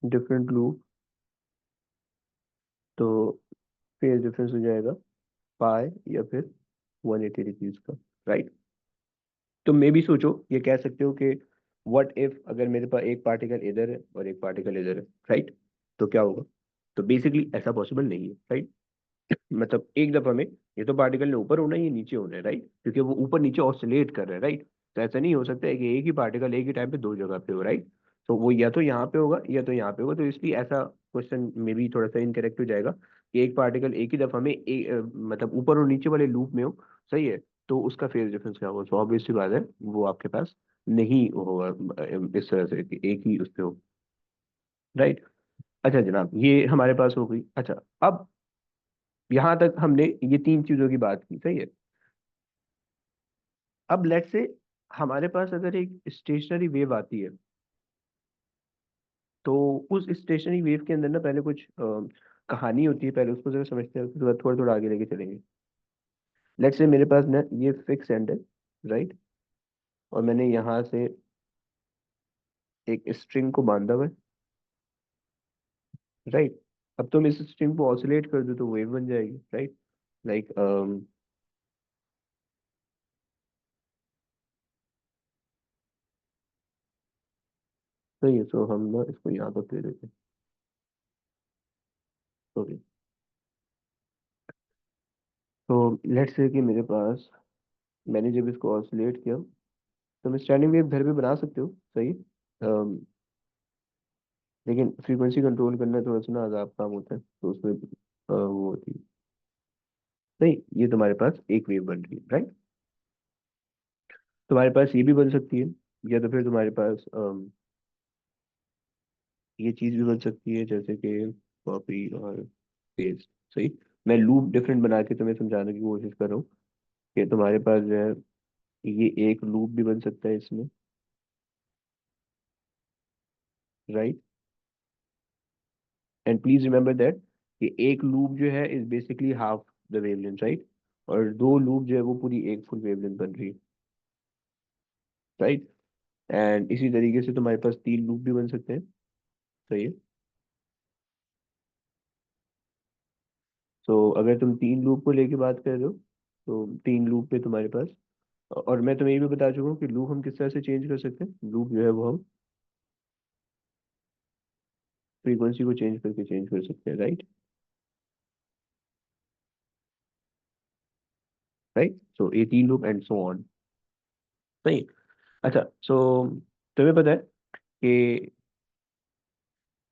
different loop phase difference हो जाएगा पाई या फिर 180 डिग्रीज का, राइट। तो मे भी सोचो, ये कह सकते हो कि व्हाट इफ अगर मेरे पास एक पार्टिकल इधर है और एक पार्टिकल इधर है, राइट, तो क्या होगा। तो बेसिकली ऐसा पॉसिबल नहीं है, राइट। मतलब एक दफा में ये तो पार्टिकल ने ऊपर होना है, ये नीचे होना है, राइट, क्योंकि वो ऊपर नीचे ऑसिलेट कर रहा है, राइट। तो ऐसा नहीं हो सकता है कि एक ही पार्टिकल एक ही टाइम पे दो जगह पे हो, राइट। तो वो या तो यहाँ पे होगा या तो यहाँ पे होगा, तो इसलिए ऐसा क्वेश्चन में भी थोड़ा सा इनकरेक्ट हो जाएगा कि एक पार्टिकल एक ही दफा में मतलब ऊपर और नीचे वाले लूप में हो, सही है। तो उसका फेज डिफरेंस क्या होगा, तो ऑब्वियस सी बात है वो आपके पास नहीं होगा इस तरह से कि एक ही उस पे हो, राइट। अच्छा जनाब, ये हमारे पास हो गई। अच्छा, अब यहाँ तक हमने ये तीन चीजों की बात की, सही है। अब लेट से हमारे पास अगर एक स्टेशनरी वेव आती है, तो उस स्टेशनरी वेव के अंदर ना पहले कुछ कहानी होती है, पहले उसको जरा समझते हैं, उसके बाद थोड़ा थोड़ा आगे लेके चलेंगे। लेट से मेरे पास ना ये फिक्स एंड है, राइट, और मैंने यहाँ से एक स्ट्रिंग को बांधा हुआ है, राइट। अब तुम इस स्ट्रिंग को ऑसिलेट कर दो तो वेव बन जाएगी, राइट। लाइक सही है, तो हम ना इसको यहाँ पर दे देते हैं, ओके। तो लेट्स से कि मेरे पास, मैंने जब इसको ऑसिलेट किया, तो मैं स्टैंडिंग वेव घर पे बना सकते हो, सही। लेकिन फ्रीक्वेंसी कंट्रोल करना थोड़ा सा ना अज़ाब काम होता है, तो उसमें वो होती है, नहीं। ये तुम्हारे पास एक वेव बन रही है, राइट। तुम्हारे पास ये भी बन सकती है, या तो फिर तुम्हारे पास ये चीज़ भी बन सकती है, जैसे कि कॉपी और पेस्ट, सही। मैं लूप डिफरेंट बना के तुम्हें समझाने की कोशिश कर रहा हूँ कि तुम्हारे पास जो है ये एक लूप भी बन सकता है इसमें, right. And please remember that कि एक लूप जो है is basically half the wavelength, right. और दो लूप जो है वो पूरी एक फुल वेवलेंथ बन रही है, राइट। एंड इसी तरीके से तुम्हारे पास तीन लूप भी बन सकते हैं, सही है। तो अगर तुम तीन लूप को लेके बात कर रहे हो, तो तीन लूप पे तुम्हारे पास, और मैं तुम्हें ये भी बता चुका हूँ कि लूप हम किस तरह से चेंज कर सकते हैं। लूप जो है वो हम फ्रीक्वेंसी को चेंज करके चेंज कर सकते हैं, राइट, राइट। सो ये तीन लूप एंड सो ऑन, सही। अच्छा, सो तुम्हें पता है कि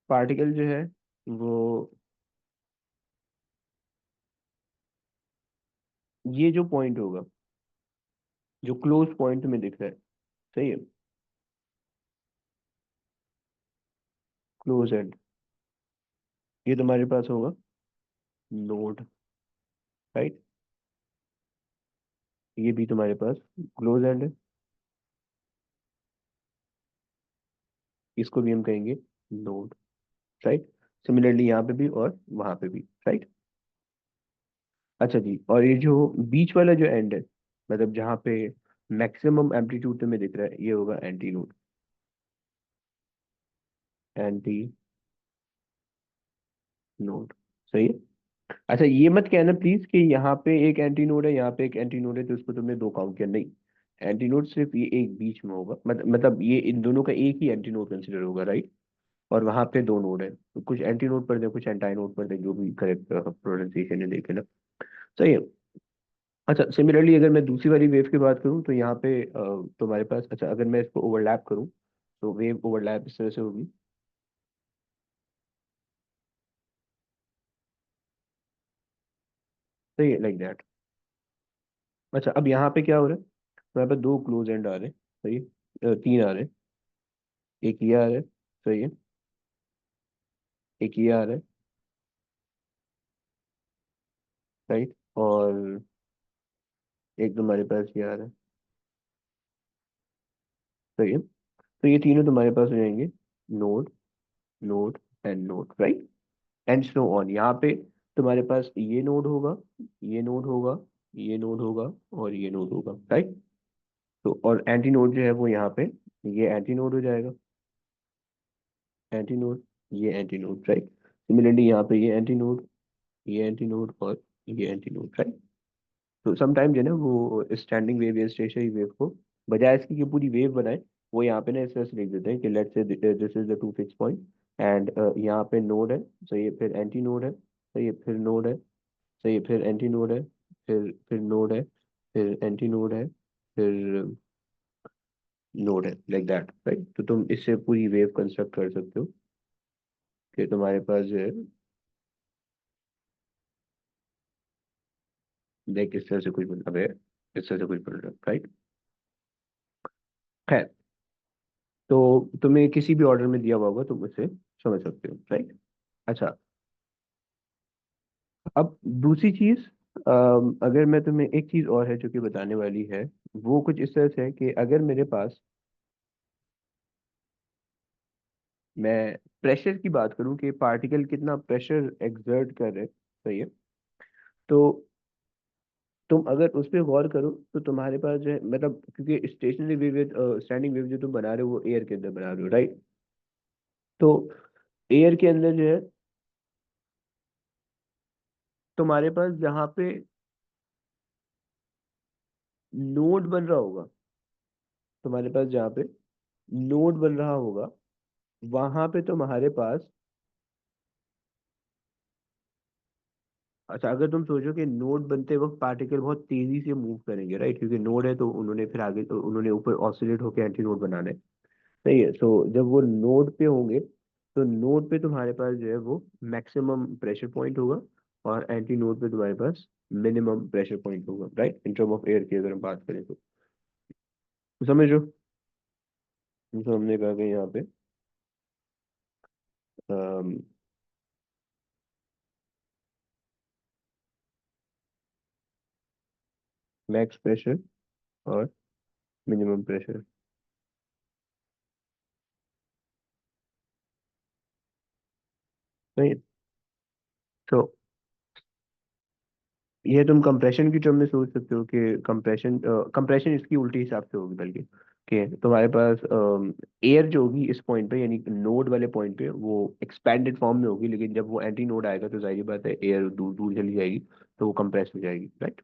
पार्टिकल जो है वो, ये जो पॉइंट होगा, जो क्लोज पॉइंट में दिख रहा है, सही है, क्लोज एंड, ये तुम्हारे पास होगा नोड, राइट। ये भी तुम्हारे पास क्लोज एंड है, इसको भी हम कहेंगे नोड, राइट। सिमिलरली यहाँ पे भी और वहां पे भी, राइट। अच्छा जी, और ये जो बीच वाला जो एंड है, मतलब जहाँ पे मैक्सिमम एम्पलीट्यूड में दिख रहा है, ये होगा एंटी नोड, एंटी नोड, सही है। अच्छा, ये मत कहना प्लीज कि यहाँ पे एक एंटी नोड है, यहाँ पे एक एंटी नोड है, तो इसको तुमने दो काउंट किया, नहीं। एंटी नोड सिर्फ ये एक बीच में होगा, मतलब ये इन दोनों का एक ही एंटी नोड कंसिडर होगा, राइट। और वहां पे दो नोड है, तो कुछ एंटी नोड पर दे, कुछ एंटाई नोड पर दे, जो भी करेक्ट प्रोनाउंसिएशन है, देखे ना, सही है। अच्छा, सिमिलरली अगर मैं दूसरी वाली वेव की बात करूँ, तो यहाँ पे तुम्हारे पास, अच्छा अगर मैं इसको ओवरलैप करूँ, तो वेव ओवरलैप इस तरह से होगी, सही है, लाइक दैट। अच्छा, अब यहाँ पे क्या हो रहा है, तो यहाँ पे दो क्लोज एंड आ रहे हैं, सही है, तीन आ रहे हैं, एक ये आ रहा है, सही है, एक ये आ रहा है, राइट, और एक तुम्हारे पास ये आ रहा है, सही है। तो ये तीनों तुम्हारे पास हो जाएंगे node, node and node, right. And so on, यहाँ पे तुम्हारे पास ये नोड होगा, ये नोड होगा, ये नोड होगा, और ये नोड होगा, राइट। तो और एंटी नोड जो है वो यहाँ पे, ये एंटी नोड हो जाएगा, एंटी नोड, ये एंटी नोड, राइट। सिमिलरली यहाँ पे ये एंटी नोड, ये एंटी नोड और ये एंटी नोड, राइट। तो समटाइम जो है ना वो स्टैंडिंग वेव या स्टेशनरी वेव को बजाय इसकी कि पूरी वेव बनाए, वो यहाँ पे ना इस तरह से लिख देते हैं कि let's say this is the two fix point and यहाँ पे नोड है, तो ये फिर एंटी नोड है, तो ये फिर नोड है, तो ये फिर एंटी नोड है, फिर नोड है, फिर एंटी नोड है, फिर नोड है, लाइक दैट, राइट। तो तुम इससे पूरी वेव कंस्ट्रक्ट कर सकते हो कि तुम्हारे पास जो है देख इस तरह से कुछ मतलब है, इस तरह से कुछ बन रहा है, राइट। खैर, तो तुम्हें किसी भी ऑर्डर में दिया हुआ होगा तुम उसे समझ सकते हो, राइट। अच्छा, अब दूसरी चीज, अगर मैं तुम्हें एक चीज और है जो कि बताने वाली है, वो कुछ इस तरह से है कि अगर मेरे पास मैं प्रेशर की बात करूं कि पार्टिकल कितना प्रेशर एक्सर्ट कर रहे हैं, सही है, तो तुम अगर उस पर गौर करो तो तुम्हारे पास जो है मतलब, क्योंकि स्टेशनरी वेव स्टैंडिंग वेव जो तुम बना रहे हो वो एयर के अंदर बना रहे हो, राइट। तो एयर के अंदर जो है तुम्हारे पास जहाँ पे नोड बन रहा होगा, तुम्हारे पास जहाँ पे नोड बन रहा होगा वहां पे तुम्हारे पास, अच्छा अगर तुम सोचो कि नोड बनते वक्त पार्टिकल बहुत तेजी से मूव करेंगे, राइट, क्योंकि नोड है तो उन्होंने फिर आगे उन्होंने ऊपर ऑसिलेट होकर एंटी नोड बनाना है, सही है। तो जब वो नोड पे होंगे तो नोड पे तुम्हारे पास जो है वो मैक्सिमम प्रेशर पॉइंट होगा और एंटी नोड पे तुम्हारे पास मिनिमम प्रेशर पॉइंट होगा, right, in term of air की अगर हम बात करें तो समझो। जैसे हमने कहा कि यहाँ पे मैक्स प्रेशर और मिनिमम प्रेशर, सही है। तो ये तुम कंप्रेशन की टर्म में सोच सकते हो कि कंप्रेशन इसकी उल्टी हिसाब से होगी, बल्कि कि तुम्हारे पास एयर जो होगी इस पॉइंट पे यानी नोड वाले पॉइंट पे वो एक्सपैंडेड फॉर्म में होगी, लेकिन जब वो एंटी नोड आएगा तो जाहिर बात है एयर दूर दूर चली जाएगी, तो वो कंप्रेस हो जाएगी, राइट।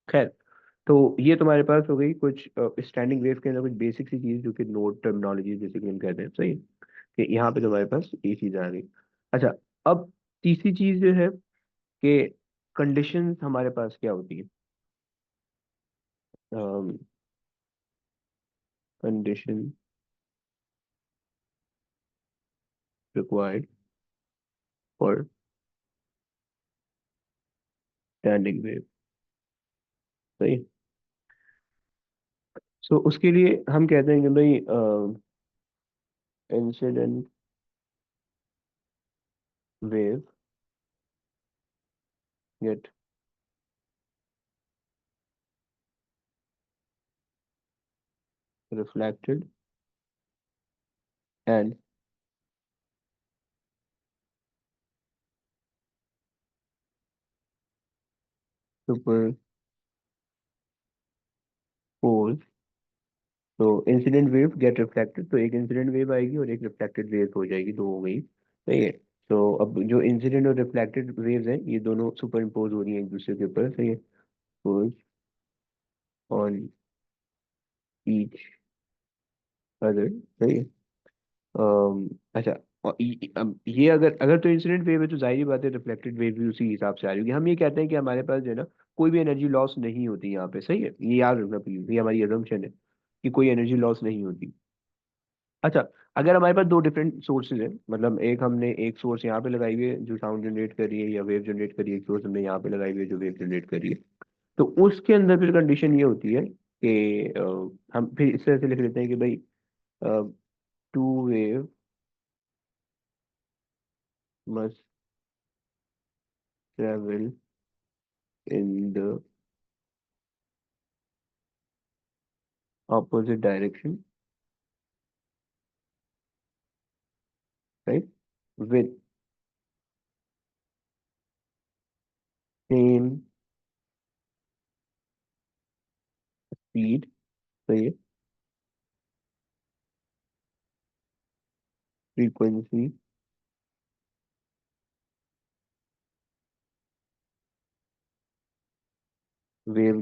खैर, तो ये तुम्हारे पास हो गई कुछ स्टैंडिंग वेव के अंदर कुछ बेसिक सी चीज जो कि नोड टर्मिनोलॉजी बेसिकली हम कहते हैं, सही है, कि यहाँ पे तुम्हारे पास ये चीज आ गई। अच्छा, अब तीसरी चीज जो है कि कंडीशंस हमारे पास क्या होती है, condition required for standing wave, सही है। सो उसके लिए हम कहते हैं कि भाई incident wave gate reflected and superpose. तो इंसिडेंट वेव गेट रिफ्लेक्टेड, तो एक इंसिडेंट वेव आएगी और एक रिफ्लेक्टेड वेव हो जाएगी, दो हो गई, सही है। तो अब जो इंसिडेंट और रिफ्लेक्टेड वेव्स हैं ये दोनों सुपर इम्पोज हो रही हैं एक दूसरे के ऊपर, सही है, पोज ऑन ईच अदर, सही है। अच्छा, और अब ये अगर अगर तो इंसिडेंट वेव है तो जाहिर बात है रिफ्लेक्टेड वेव भी उसी हिसाब से आ रही होगी। हम ये कहते हैं कि हमारे पास जो है ना कोई भी एनर्जी लॉस नहीं होती यहाँ पे, सही है, ये याद रखना प्लीज, ये हमारी अजम्पशन है कि कोई एनर्जी लॉस नहीं होती। अच्छा, अगर हमारे पास दो डिफरेंट सोर्सेज है, मतलब एक हमने एक सोर्स यहाँ पे लगाई हुई है जो साउंड जनरेट कर रही है या वेव जनरेट कर रही है, एक सोर्स हमने यहाँ पे लगाई हुई है जो वेव जनरेट कर रही है, तो उसके अंदर फिर कंडीशन ये होती है कि हम फिर इस तरह से लिख लेते हैं कि भाई two wave must travel in the opposite direction, right? With same speed, सही है, frequency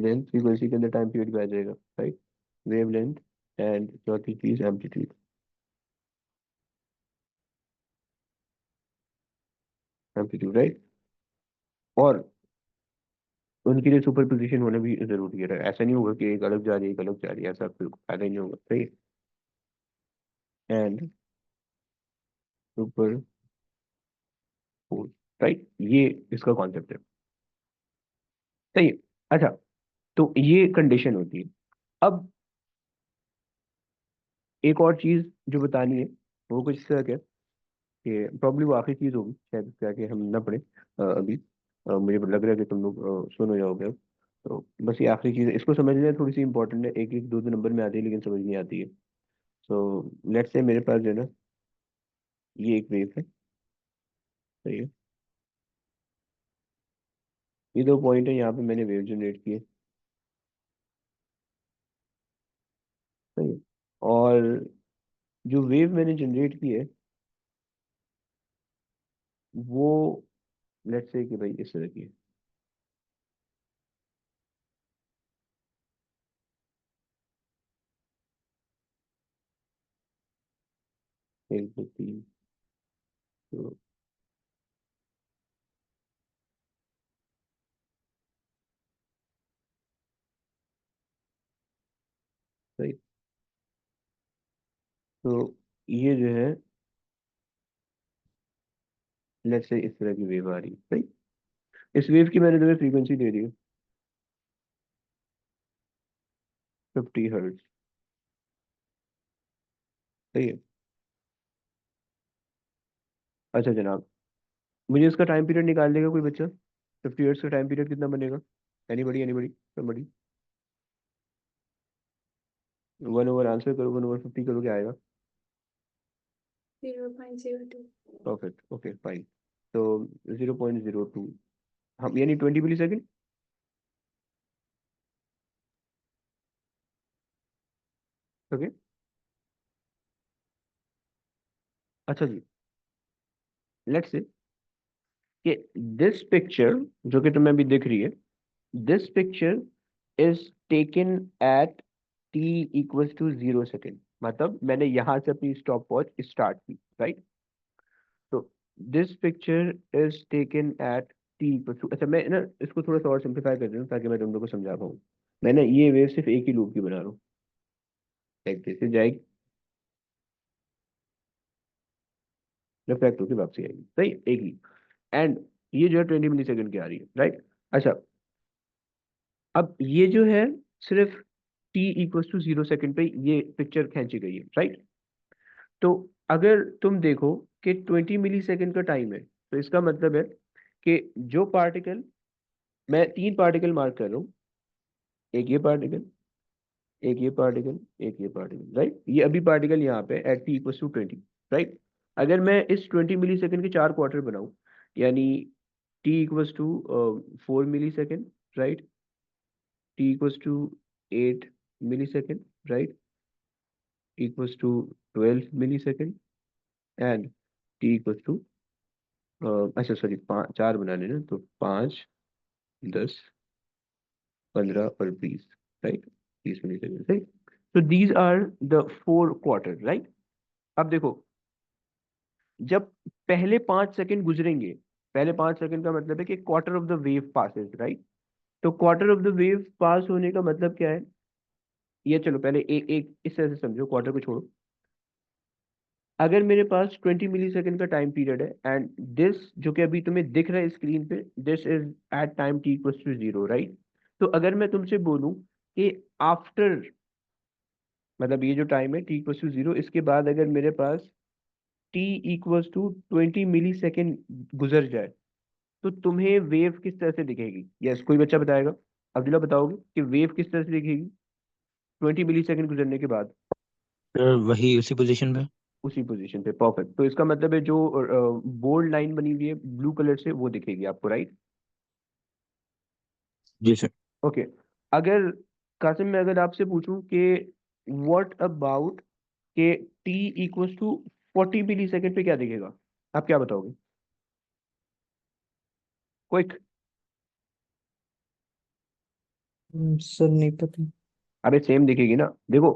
वेवलेंथ फ्रीक्वेंसी के अंदर टाइम पीरियड भी आ जाएगा, राइट, वेवलेंथ, एंड चौथी चीज एम्पलीट्यूड। एम्पलीट्यूड, राइट, और उनके लिए सुपरपोजिशन होना भी जरूरी है। ऐसा नहीं होगा कि एक अलग जा रही है एक अलग जा रही है, ऐसा बिल्कुल फायदा ही नहीं होगा, सही। एंड सुपर, राइट, ये इसका कॉन्सेप्ट है, सही है। अच्छा, तो ये कंडीशन होती है। अब एक और चीज जो बतानी है वो कुछ इस तरह क्या, कि प्रॉब्लम वो आखिरी चीज होगी शायद क्या कि हम ना पढ़े अभी। मुझे लग रहा है कि तुम लोग सुन हो जाओगे अब। तो बस ये आखिरी चीज है, इसको समझना थोड़ी सी इंपॉर्टेंट है, एक एक दो दो नंबर में आती है लेकिन समझ नहीं आती है। सो लेट्स से मेरे पास जो है ना, ये एक वेव है, सही है, ये दो पॉइंट है, यहाँ पे मैंने वेव जनरेट की है, सही है। और जो वेव मैंने जनरेट की है वो लेट्स से कि भाई इस तरह की है, एक दो तीन, तो सही। तो ये जो है लेट्स से इस तरह की वेव आ रही है, सही। इस वेव की मैंने तुम्हें फ्रीक्वेंसी दे दी है 50 हर्ट्ज, सही है। अच्छा जनाब, मुझे इसका टाइम पीरियड निकाल देगा कोई बच्चा? 50 हर्ट्ज का टाइम पीरियड कितना बनेगा? Anybody, anybody, somebody? 1/, आंसर करो, 1/50 करो, क्या आएगा? 0.02। Perfect, okay fine. तो 0.02, हम यानी 20 मिली सेकेंड, ओके। अच्छा जी, लेट्स से कि दिस पिक्चर जो कि तुम्हें अभी दिख रही है, this picture is taken at t = 0 second, मतलब मैंने यहाँ से अपनी स्टॉप वॉच स्टार्ट की, राइट। तो this picture is taken at t, अच्छा मैं ना इसको थोड़ा सा और सिंप्लीफाई कर देता हूँ ताकि मैं तुम लोग को समझा पाऊँ। मैंने ये वेव सिर्फ एक ही लूप की बना रहा हूँ, एक से जाएगी, रिफ्लेक्ट होकर वापसी आएगी, सही, एक ही। एंड ये जो है 20 मिली सेकेंड की आ रही है, राइट। अच्छा, अब ये जो है सिर्फ t = 0 सेकेंड पे ये पिक्चर खींची गई है, राइट। तो अगर तुम देखो कि 20 मिली सेकेंड का टाइम है, तो इसका मतलब है कि जो पार्टिकल, मैं तीन पार्टिकल मार्क कर रहा हूँ, एक ये पार्टिकल, एक ये पार्टिकल, एक ये पार्टिकल, राइट। ये अभी पार्टिकल यहाँ पे एट t = 20, राइट। अगर मैं इस 20 मिली सेकेंड के 4 क्वार्टर बनाऊं, यानी t = 4 millisecond, right, t = 8 millisecond, right, t = 12 millisecond, and t अच्छा सॉरी, चार बनाने ना, तो 5, 10, 15 और 20, राइट, 30 मिली सेकेंड, राइट। तो these are the 4 quarter, right. अब देखो, जब पहले 5 सेकंड गुजरेंगे, पहले 5 सेकंड का मतलब है कि quarter of the wave passes, right. तो क्वार्टर ऑफ द वेव पास होने का मतलब क्या है, ये चलो पहले एक एक इस तरह से समझो, क्वार्टर को छोड़ो। अगर मेरे पास 20 मिली सेकेंड का टाइम पीरियड है, एंड दिस जो कि अभी तुम्हें दिख रहा है स्क्रीन पे, this is at time t = 0, right. तो अगर मैं तुमसे बोलूं कि आफ्टर, मतलब ये जो टाइम है t = 0, इसके बाद अगर मेरे पास t = 20 मिली सेकेंड गुजर जाए, तो तुम्हें वेव किस तरह से दिखेगी? यस, कोई बच्चा बताएगा? अब्दुल्ला बताओगे कि वेव किस तरह से दिखेगी 20 मिली सेकेंड गुजरने के बाद? सर वही उसी पोजीशन पे। उसी पोजीशन पे, परफेक्ट। तो इसका मतलब है जो बोल्ड लाइन बनी हुई है ब्लू कलर से, वो दिखेगी आपको, राइट। जी सर। ओके, अगर कासिम, मैं अगर आपसे पूछूं कि व्हाट अबाउट के t = 40 मिली सेकेंड पे क्या दिखेगा, आप क्या बताओगे? क्विक। सर नहीं पता। अबे सेम दिखेगी ना, देखो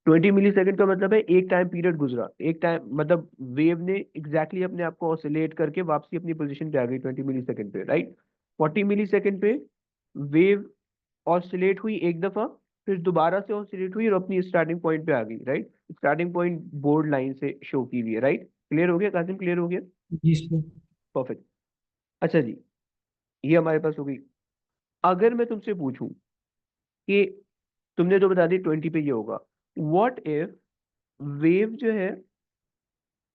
20 मिली सेकंड का मतलब है एक टाइम पीरियड गुजरा, एक टाइम मतलब वेव ने एग्जैक्टली अपने आप को ऑसिलेट करके वापसी अपनी पोजीशन पे आ गई 20 मिली सेकंड पे, राइट। 40 मिली सेकंड पे वेव ऑसिलेट हुई एक दफा, फिर दोबारा से ऑसिलेट हुई और अपनी स्टार्टिंग पॉइंट पे आ गई, right. Starting point board line से शो की हुई है, राइट। क्लियर हो गया कासिम, क्लियर हो गया? जी सर। परफेक्ट। अच्छा जी, ये हमारे पास हो गई। अगर मैं तुमसे पूछूं कि तुमने तो बता दी 20 पे ये होगा, व्हाट इफ वेव जो है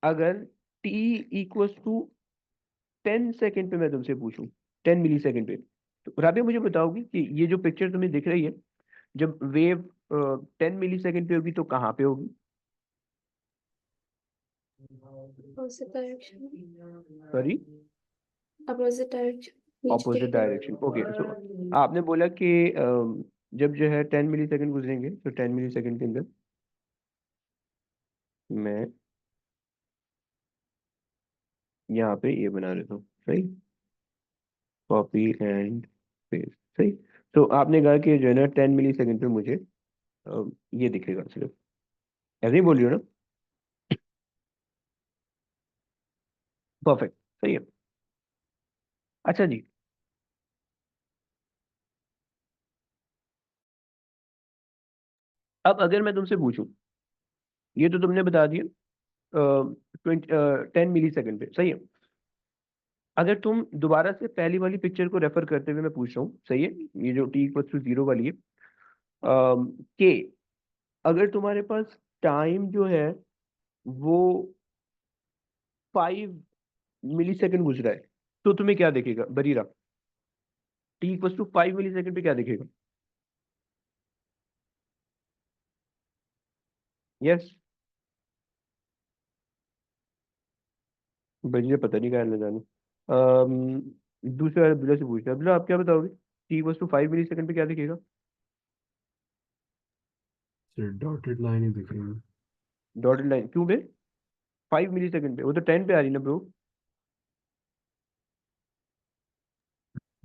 अगर t इक्वल्स टू 10 सेकेंड पे मैं तुमसे पूछूं, 10 मिली सेकेंड पे, तो राबिया मुझे बताओगी कि ये जो पिक्चर तुम्हें दिख रही है, जब वेव 10 मिली सेकेंड पे होगी तो कहाँ पे होगी? Opposite direction. Sorry, Opposite direction. नीचे ऑपोजिट दिखेगा। डायरेक्शन। ओके, सो आपने बोला कि जब जो है 10 मिली सेकेंड गुजरेंगे तो 10 मिली सेकेंड के अंदर मैं यहाँ पे ये बना लेता हूँ, सही, कॉपी एंड पेस्ट, सही। तो आपने कहा कि जो है ना 10 मिली सेकेंड पे मुझे ये दिखेगा सिर्फ, ऐसे ही बोल रही हो ना? परफेक्ट, सही है। अच्छा जी, अब अगर मैं तुमसे पूछूं, ये तो तुमने बता दिया 10 मिली सेकेंड पे, सही है। अगर तुम दोबारा से पहली वाली पिक्चर को रेफर करते हुए मैं पूछ रहा हूँ, सही है, ये जो t इक्वल टू 0 वाली है, कि अगर तुम्हारे पास टाइम जो है वो 5 मिली सेकेंड गुजरा है तो तुम्हें क्या दिखेगा Barira? t equal to 5 millisecond पे क्या दिखेगा? यस, बजीरा पता नहीं क्या जाने। दूसरे वाले अब्दुल्ला से पूछते हैं, अब्दुल्ला आप क्या बताओगे, t equal to 5 millisecond पे क्या दिखेगा? सर डॉटेड लाइन ही दिख रही है। डॉटेड लाइन क्यों बे? 5 मिली सेकेंड पे, वो तो 10 पे आ रही ना ब्रो।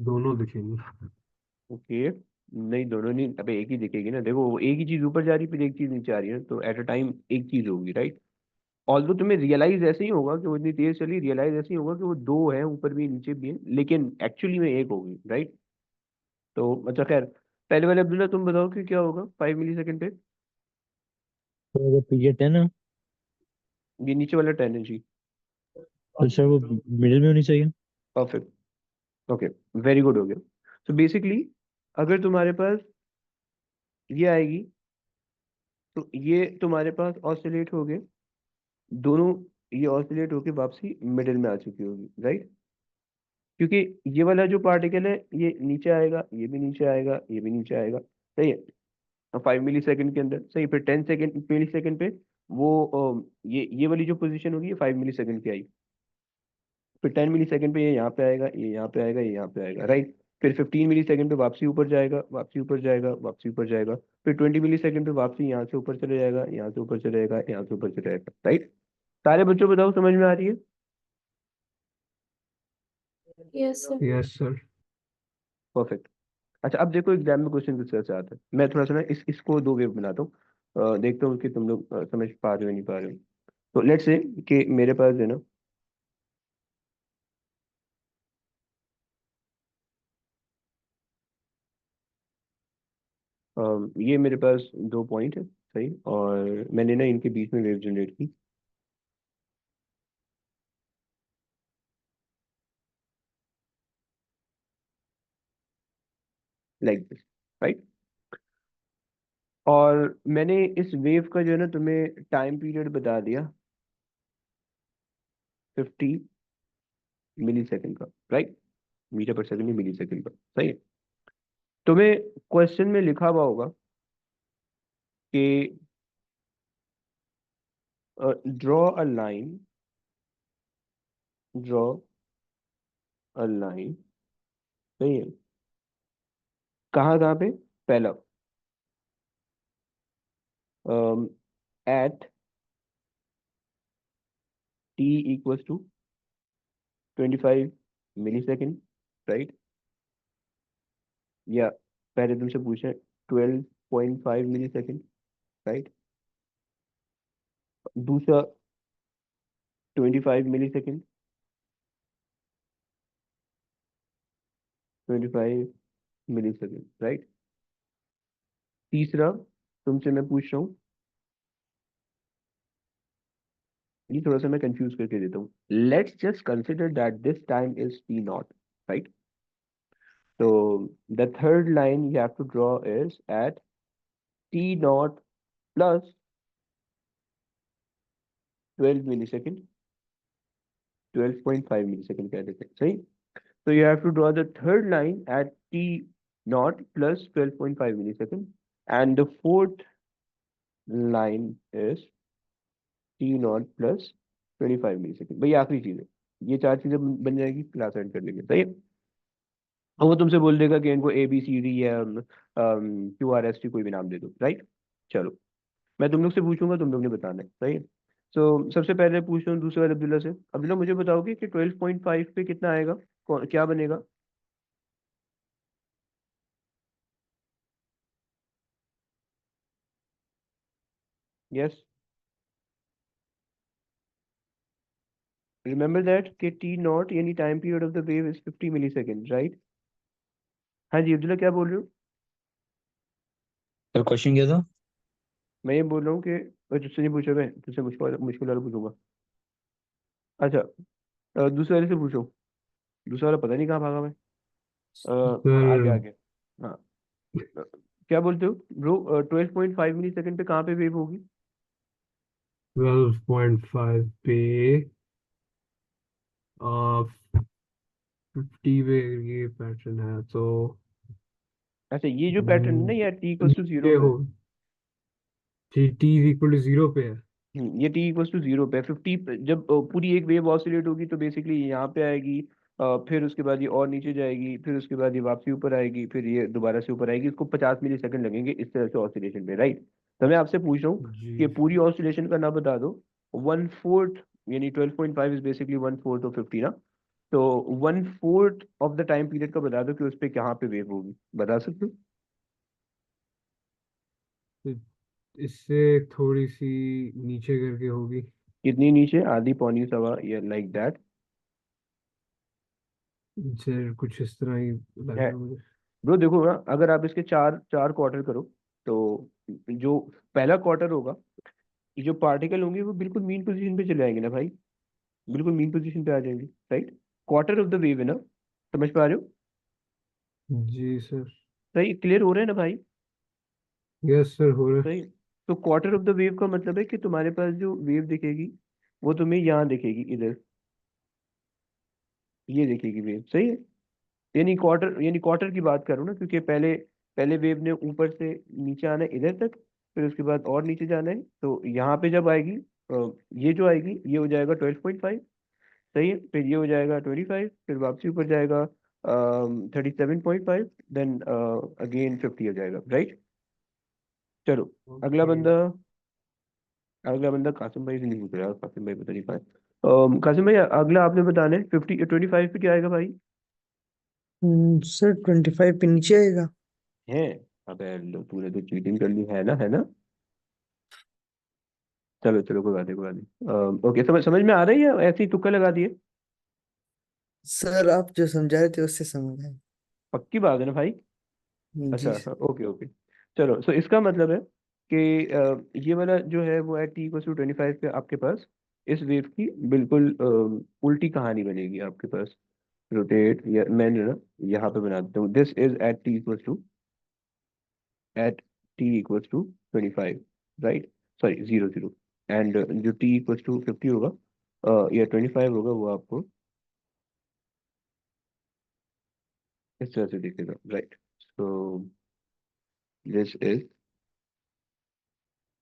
दोनों दिखेंगे। ओके, नहीं दोनों नहीं, अबे एक ही दिखेगी ना, देखो वो एक ही चीज ऊपर जा रही है फिर एक चीज नीचे आ रही है, तो एट अ टाइम एक चीज होगी, राइट। ऑल्दो तुम्हें रियलाइज ऐसे ही होगा कि वो इतनी तेज चली, रियलाइज ऐसे ही होगा कि वो दो है, ऊपर भी नीचे भी है, लेकिन एक्चुअली में एक होगी, राइट। तो अच्छा खैर, पहले वाले अब्दुल्ला तुम बताओ कि क्या होगा 5 मिली सेकेंड पे? तो अगर पीरियड है ना, ये नीचे वाला 10 है जी। तो सर वो मिडिल में होनी चाहिए। परफेक्ट, ओके, वेरी गुड हो गया। तो बेसिकली अगर तुम्हारे पास ये आएगी तो ये तुम्हारे पास ऑसिलेट हो गए दोनों, ये ऑसिलेट होके वापसी मिडिल में आ चुकी होगी, राइट। क्योंकि ये वाला जो पार्टिकल है ये नीचे आएगा, ये भी नीचे आएगा, ये भी नीचे आएगा, सही है। 5 मिली सेकेंड के अंदर, सही। फिर 10 मिली सेकेंड पे वो ये वाली जो पोजीशन होगी ये 5 मिली सेकेंड की आई, फिर 10 मिली सेकेंड पे ये यहाँ पे आएगा, ये यहाँ पे आएगा, ये यहाँ पे आएगा, राइट। फिर 15 मिली सेकेंड पे वापसी ऊपर जाएगा, वापसी ऊपर जाएगा, वापसी ऊपर जाएगा। फिर 20 मिली सेकेंड पे वापसी यहाँ से ऊपर चले जाएगा, यहाँ से ऊपर चले जाएगा, यहाँ से ऊपर चले जाएगा, राइट। सारे बच्चों बताओ समझ में आ रही है? Yes, sir. Yes sir. Perfect. अच्छा अब देखो एग्जाम में क्वेश्चन किस तरह से आता है, मैं थोड़ा सा ना इसको दो वे बनाता हूँ, देखता हूँ कि तुम लोग समझ पा रहे हो नहीं पा रहे हो। तो लेट्स से कि मेरे पास है ना ये मेरे पास दो पॉइंट है, सही, और मैंने ना इनके बीच में वेव जनरेट की, लाइक दिस, राइट। और मैंने इस वेव का जो है ना तुम्हें टाइम पीरियड बता दिया 50 मिली सेकेंड का, राइट। मीटर पर सेकेंड, मिली सेकेंड का, सही है। तुम्हें क्वेश्चन में लिखा हुआ होगा कि draw a line, draw a line, सही है। कहाँ कहाँ पे? पहला at t equals to 25 millisecond, right. या पहले तुमसे पूछा 12.5 मिली सेकेंड, राइट। दूसरा 25 मिली सेकेंड, 25 मिली सेकेंड, राइट। तीसरा तुमसे मैं पूछ रहा हूँ, ये थोड़ा सा मैं कंफ्यूज करके देता हूँ। Let's just consider that this time is T nought, right. तो the third line you have to draw is at T not plus 12 millisecond, 12.5 millisecond कह देते हैं, सही। So you have to draw the third line at t naught plus 12.5 millisecond, and the fourth line is t naught plus 25 millisecond। भाई आखिरी चीज है, ये चार चीजें बन जाएगी, क्लास एंड कर लेंगे, सही है। और वो तुमसे बोल देगा कि इनको ए बी सी डी या क्यू आर एस टी कोई भी नाम दे दो, राइट। चलो मैं तुम लोग से पूछूंगा, तुम लोग ने बताना है, सही है। सबसे पहले पूछ रहा हूँ दूसरे वाले अब्दुल्ला से। अब्दुल्ला मुझे बताओगे कि 12.5 पे कितना आएगा, क्या बनेगा। यस, रिमेंबर दैट कि टी नॉट यानी time period of the wave is 50 millisecond, right. हाँ जी अब्दुल्ला, क्या बोल रहे हो। तो क्वेश्चन क्या था? मैं ये बोल रहा हूँ कि तुझसे नहीं पूछा, मैं तुझसे मुश्किल मुश्किल वाला पूछूंगा। अच्छा, दूसरे वाले से पूछो। दूसरा वाला पता नहीं कहाँ भागा मैं। हाँ, आगे सर आगे। हाँ, क्या बोलते हो ब्रो, 12.5 मिली सेकेंड पे कहाँ पे वेव होगी। 12.5 पे 50 पे ये पैटर्न है तो अच्छा, ये जो पैटर्न है ना, ये टी इक्वल्स टू जीरो नीचे पे है। हो टी इक्वल टू 0 पे है। ये टी इक्वल्स टू जीरो पे 50, जब पूरी एक वेव ऑसिलेट होगी तो बेसिकली यहाँ पे आएगी, फिर उसके बाद ये और नीचे जाएगी, फिर उसके बाद ये वापसी ऊपर आएगी, फिर ये दोबारा से ऊपर आएगी। इसको 50 मिली सेकंड लगेंगे इस तरह से ऑसिलेशन पे, राइट। तो मैं आपसे पूछ रहा हूँ कि जी पूरी ऑसिलेशन का ना बता दो। 1/4 यानी 12.5 इज बेसिकली 1/4 ऑफ 50 ना। तो 1/4 ऑफ द टाइम पीरियड का बता दो कि उस पर कहाँ पे वेव होगी, बता सकते हो। तो इससे थोड़ी सी नीचे करके होगी। कितनी नीचे, आधी पौनी सवा या लाइक दैट सर कुछ इस तरह ही लग रहा है। है मुझे। ब्रो देखो ना, अगर आप इसके चार चार क्वार्टर करो तो जो पहला क्वार्टर होगा, ये जो पार्टिकल होंगे वो बिल्कुल मीन पोजीशन पे चले आएंगे ना भाई, बिल्कुल मीन पोजीशन पे आ जाएंगे, right. Quarter of the wave है ना, समझ पा रहे हो। जी सर। सही, क्लियर हो रहा है ना भाई। यस सर हो रहा है। सही। तो क्वार्टर ऑफ द वेव का मतलब है कि तुम्हारे पास जो वेव दिखेगी वो तुम्हें यहाँ दिखेगी, इधर ये दिखेगी वेव, सही है। यानी क्वार्टर की बात करूँ ना, क्योंकि पहले पहले वेव ने ऊपर से नीचे आना है इधर तक, फिर उसके बाद और नीचे जाना है। तो यहाँ पे जब आएगी, ये जो आएगी ये हो जाएगा 12.5, सही है। फिर ये हो जाएगा 25, फिर वापसी ऊपर जाएगा 37.5, देन अगेन 50 हो जाएगा, राइट। चलो अगला ओके। बंदा, अगला बंदा कासिम भाई से नहीं पूछ रहा, कासिम भाई पता नहीं पाए। कासिम भाई अगला आपने बताना है 25 पे क्या आएगा भाई। सर 25 पे नीचे आएगा। है, अबे तूने तो चीटिंग कर ली है ना, है ना। चलो चलो, कोई बात नहीं, कोई बात नहीं। ओके, समझ समझ में आ रही है, ऐसे ही तुक्का लगा दिए। सर आप जो समझा रहे थे उससे समझ आया। पक्की बात है ना भाई। अच्छा जी हाँ, ओके ओके। चलो, सो इसका मतलब है कि ये वाला जो है वो है टी इक्वल टू 25 पे आपके पास इस वेव की बिल्कुल उल्टी कहानी बनेगी आपके पास। रोटेट, या मैंने ना यहाँ पे बना देता हूँ, this is at T equal to 25, right. Sorry 0 0। And जो टी इक्वल टू 50 होगा या 25 होगा, वो आपको इस तरह से दिखेगा, right. So this is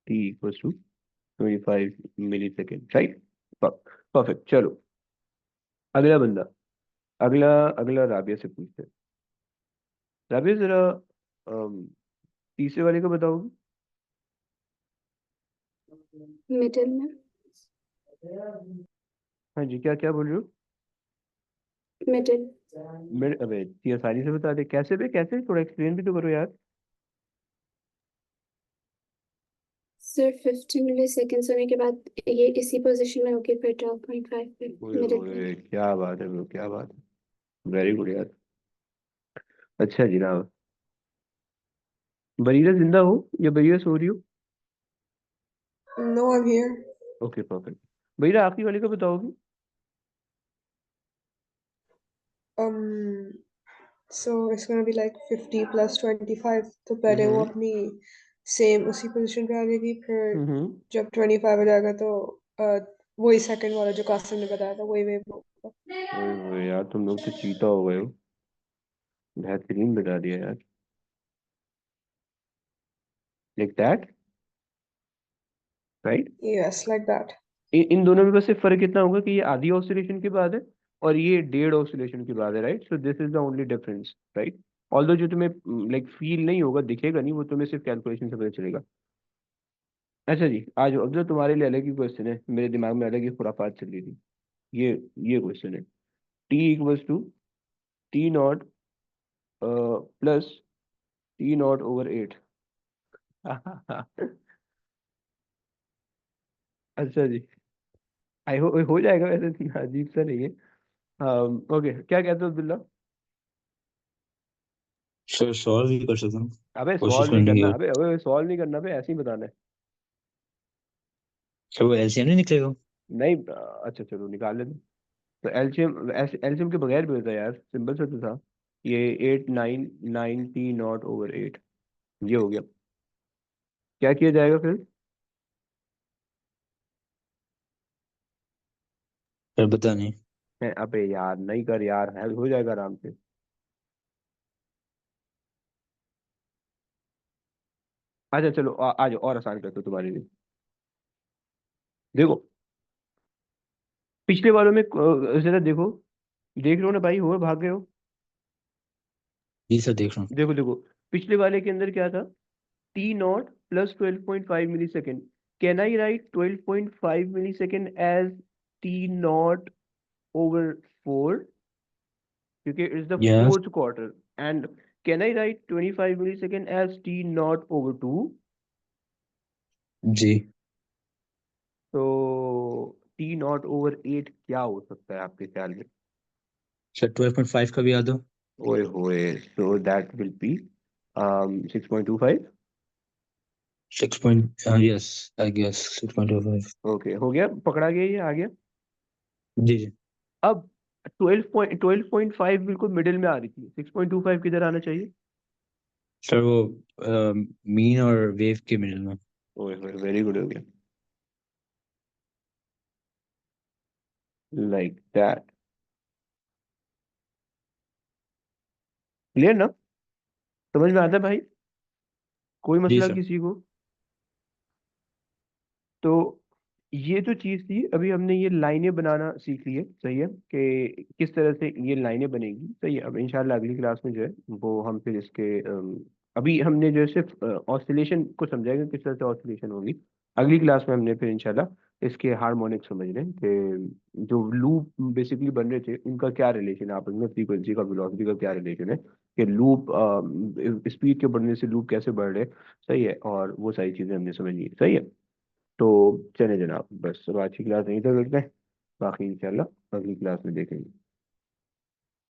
T equal to 25 millisecond, right. Perfect. चलो अगला बंदा, अगला अगला राबिया से पूछते हैं। राबिया जरा तीसरे वाले को बताओगे। मिडिल में। हाँ जी, क्या क्या बोल रहे हो। मिडिल। मिड अबे इतनी आसानी से बता दे, कैसे बे कैसे, थोड़ा एक्सप्लेन भी तो करो यार। सर 50 मिली सेकेंड्स होने के बाद ये इसी पोजीशन में होगी, फिर 12.5 पे ओए मिडिल पे। ओए क्या बात है ब्रो, क्या बात है, वेरी गुड यार। अच्छा जनाब, बरीरा जिंदा हो या बरीरा सो रही हो? No, I'm here. Okay perfect. Bareera आखिरी वाले को बताओगी? So it's gonna be like 50 plus 25. तो पहले वो अपनी सेम उसी पोजीशन पे आ जाएगी, फिर हम्म। जब 25 हो जाएगा तो वही सेकंड वाला जो कासिम ने बताया था वही वेव होगा। ओए ओए यार, तुम लोग तो चीता हो गए हो, बेहतरीन बता दिया यार। Like that, right. Yes, like that. इन दोनों में बस सिर्फ फर्क इतना होगा कि ये आधी ऑसिलेशन के बाद है और ये डेढ़ ऑसिलेशन के बाद है, right. So this is the only difference, right. Although जो तुम्हें लाइक फील नहीं होगा, दिखेगा नहीं, वो तुम्हें सिर्फ कैलकुलेशन से पता चलेगा। अच्छा जी, आज अब जो तुम्हारे लिए अलग ही क्वेश्चन है, मेरे दिमाग में अलग ही खुराफात चल रही थी। ये ये क्वेश्चन है, T equals to T not plus T naught over 8। अच्छा जी, आई हो जाएगा वैसे, इतना अजीब सा नहीं है। ओके, क्या कहते हो अब्दुल्ला? सर सॉल्व भी कर सकता हूँ, अबे कोशिश सॉल्व नहीं करने की। करना, अबे अबे सॉल्व नहीं करना, अबे ऐसे ही बताना है। सर वो एलसीएम नहीं निकलेगा? नहीं अच्छा चलो निकाल लेते। तो एलसीएम, एलसीएम के बगैर भी होता है यार, सिंपल से तो था। ये 8 9 9 T0/8, ये हो गया। क्या किया जाएगा फिर? सर पता नहीं। अबे यार नहीं कर यार, है हो जाएगा आराम से। अच्छा चलो आ जाओ, और आसान करते हो तुम्हारे लिए। देखो, पिछले वालों में जरा देखो, देख रहे हो ना भाई, हो भाग गए हो? जी सर देख रहा हूँ। देखो देखो, पिछले वाले के अंदर क्या था? T0 plus 12.5 millisecond. Can I write 12.5 millisecond as T0 over 4? क्योंकि it's the yes fourth quarter. And can I write 25 millisecond as T0 over 2? जी। तो T0 over 8 क्या हो सकता है आपके ख्याल में? सर 12.5 का भी याद हो? ओए होए, so that will be 6.25. 6 point, yes I guess 6.25। Okay हो गया, पकड़ा गया, ये आ गया। जी जी। अब 12.5 बिल्कुल मिडिल में आ रही थी, 6.25 किधर आना चाहिए? सर वो मीन और वेव के मिडिल में। ओए होए, वेरी गुड हो गया, लाइक दैट। क्लियर ना? समझ में आता है भाई? कोई जी मसला सर। किसी को? तो ये तो चीज थी, अभी हमने ये लाइनें बनाना सीख ली है, सही है, कि किस तरह से ये लाइनें बनेगी, सही है। अब इंशाल्लाह अगली क्लास में जो है वो हम फिर इसके अभी हमने जो है सिर्फ ऑसिलेशन को समझाएंगे, किस तरह से ऑसिलेशन होगी। अगली क्लास में हमने फिर इंशाल्लाह इसके हार्मोनिक समझने कि जो लूप बेसिकली बन रहे थे उनका क्या रिलेशन है आपस में, फ्रीक्वेंसी का वेलोसिटी का क्या रिलेशन है, कि लूप स्पीड के बढ़ने से लूप कैसे बढ़ रहे, सही है, और वो सारी चीजें हमने समझी, सही है। तो चले जनाब, बस अब आज की क्लास यहीं तक रखते हैं, बाकी इंशाल्लाह अगली क्लास में देखेंगे।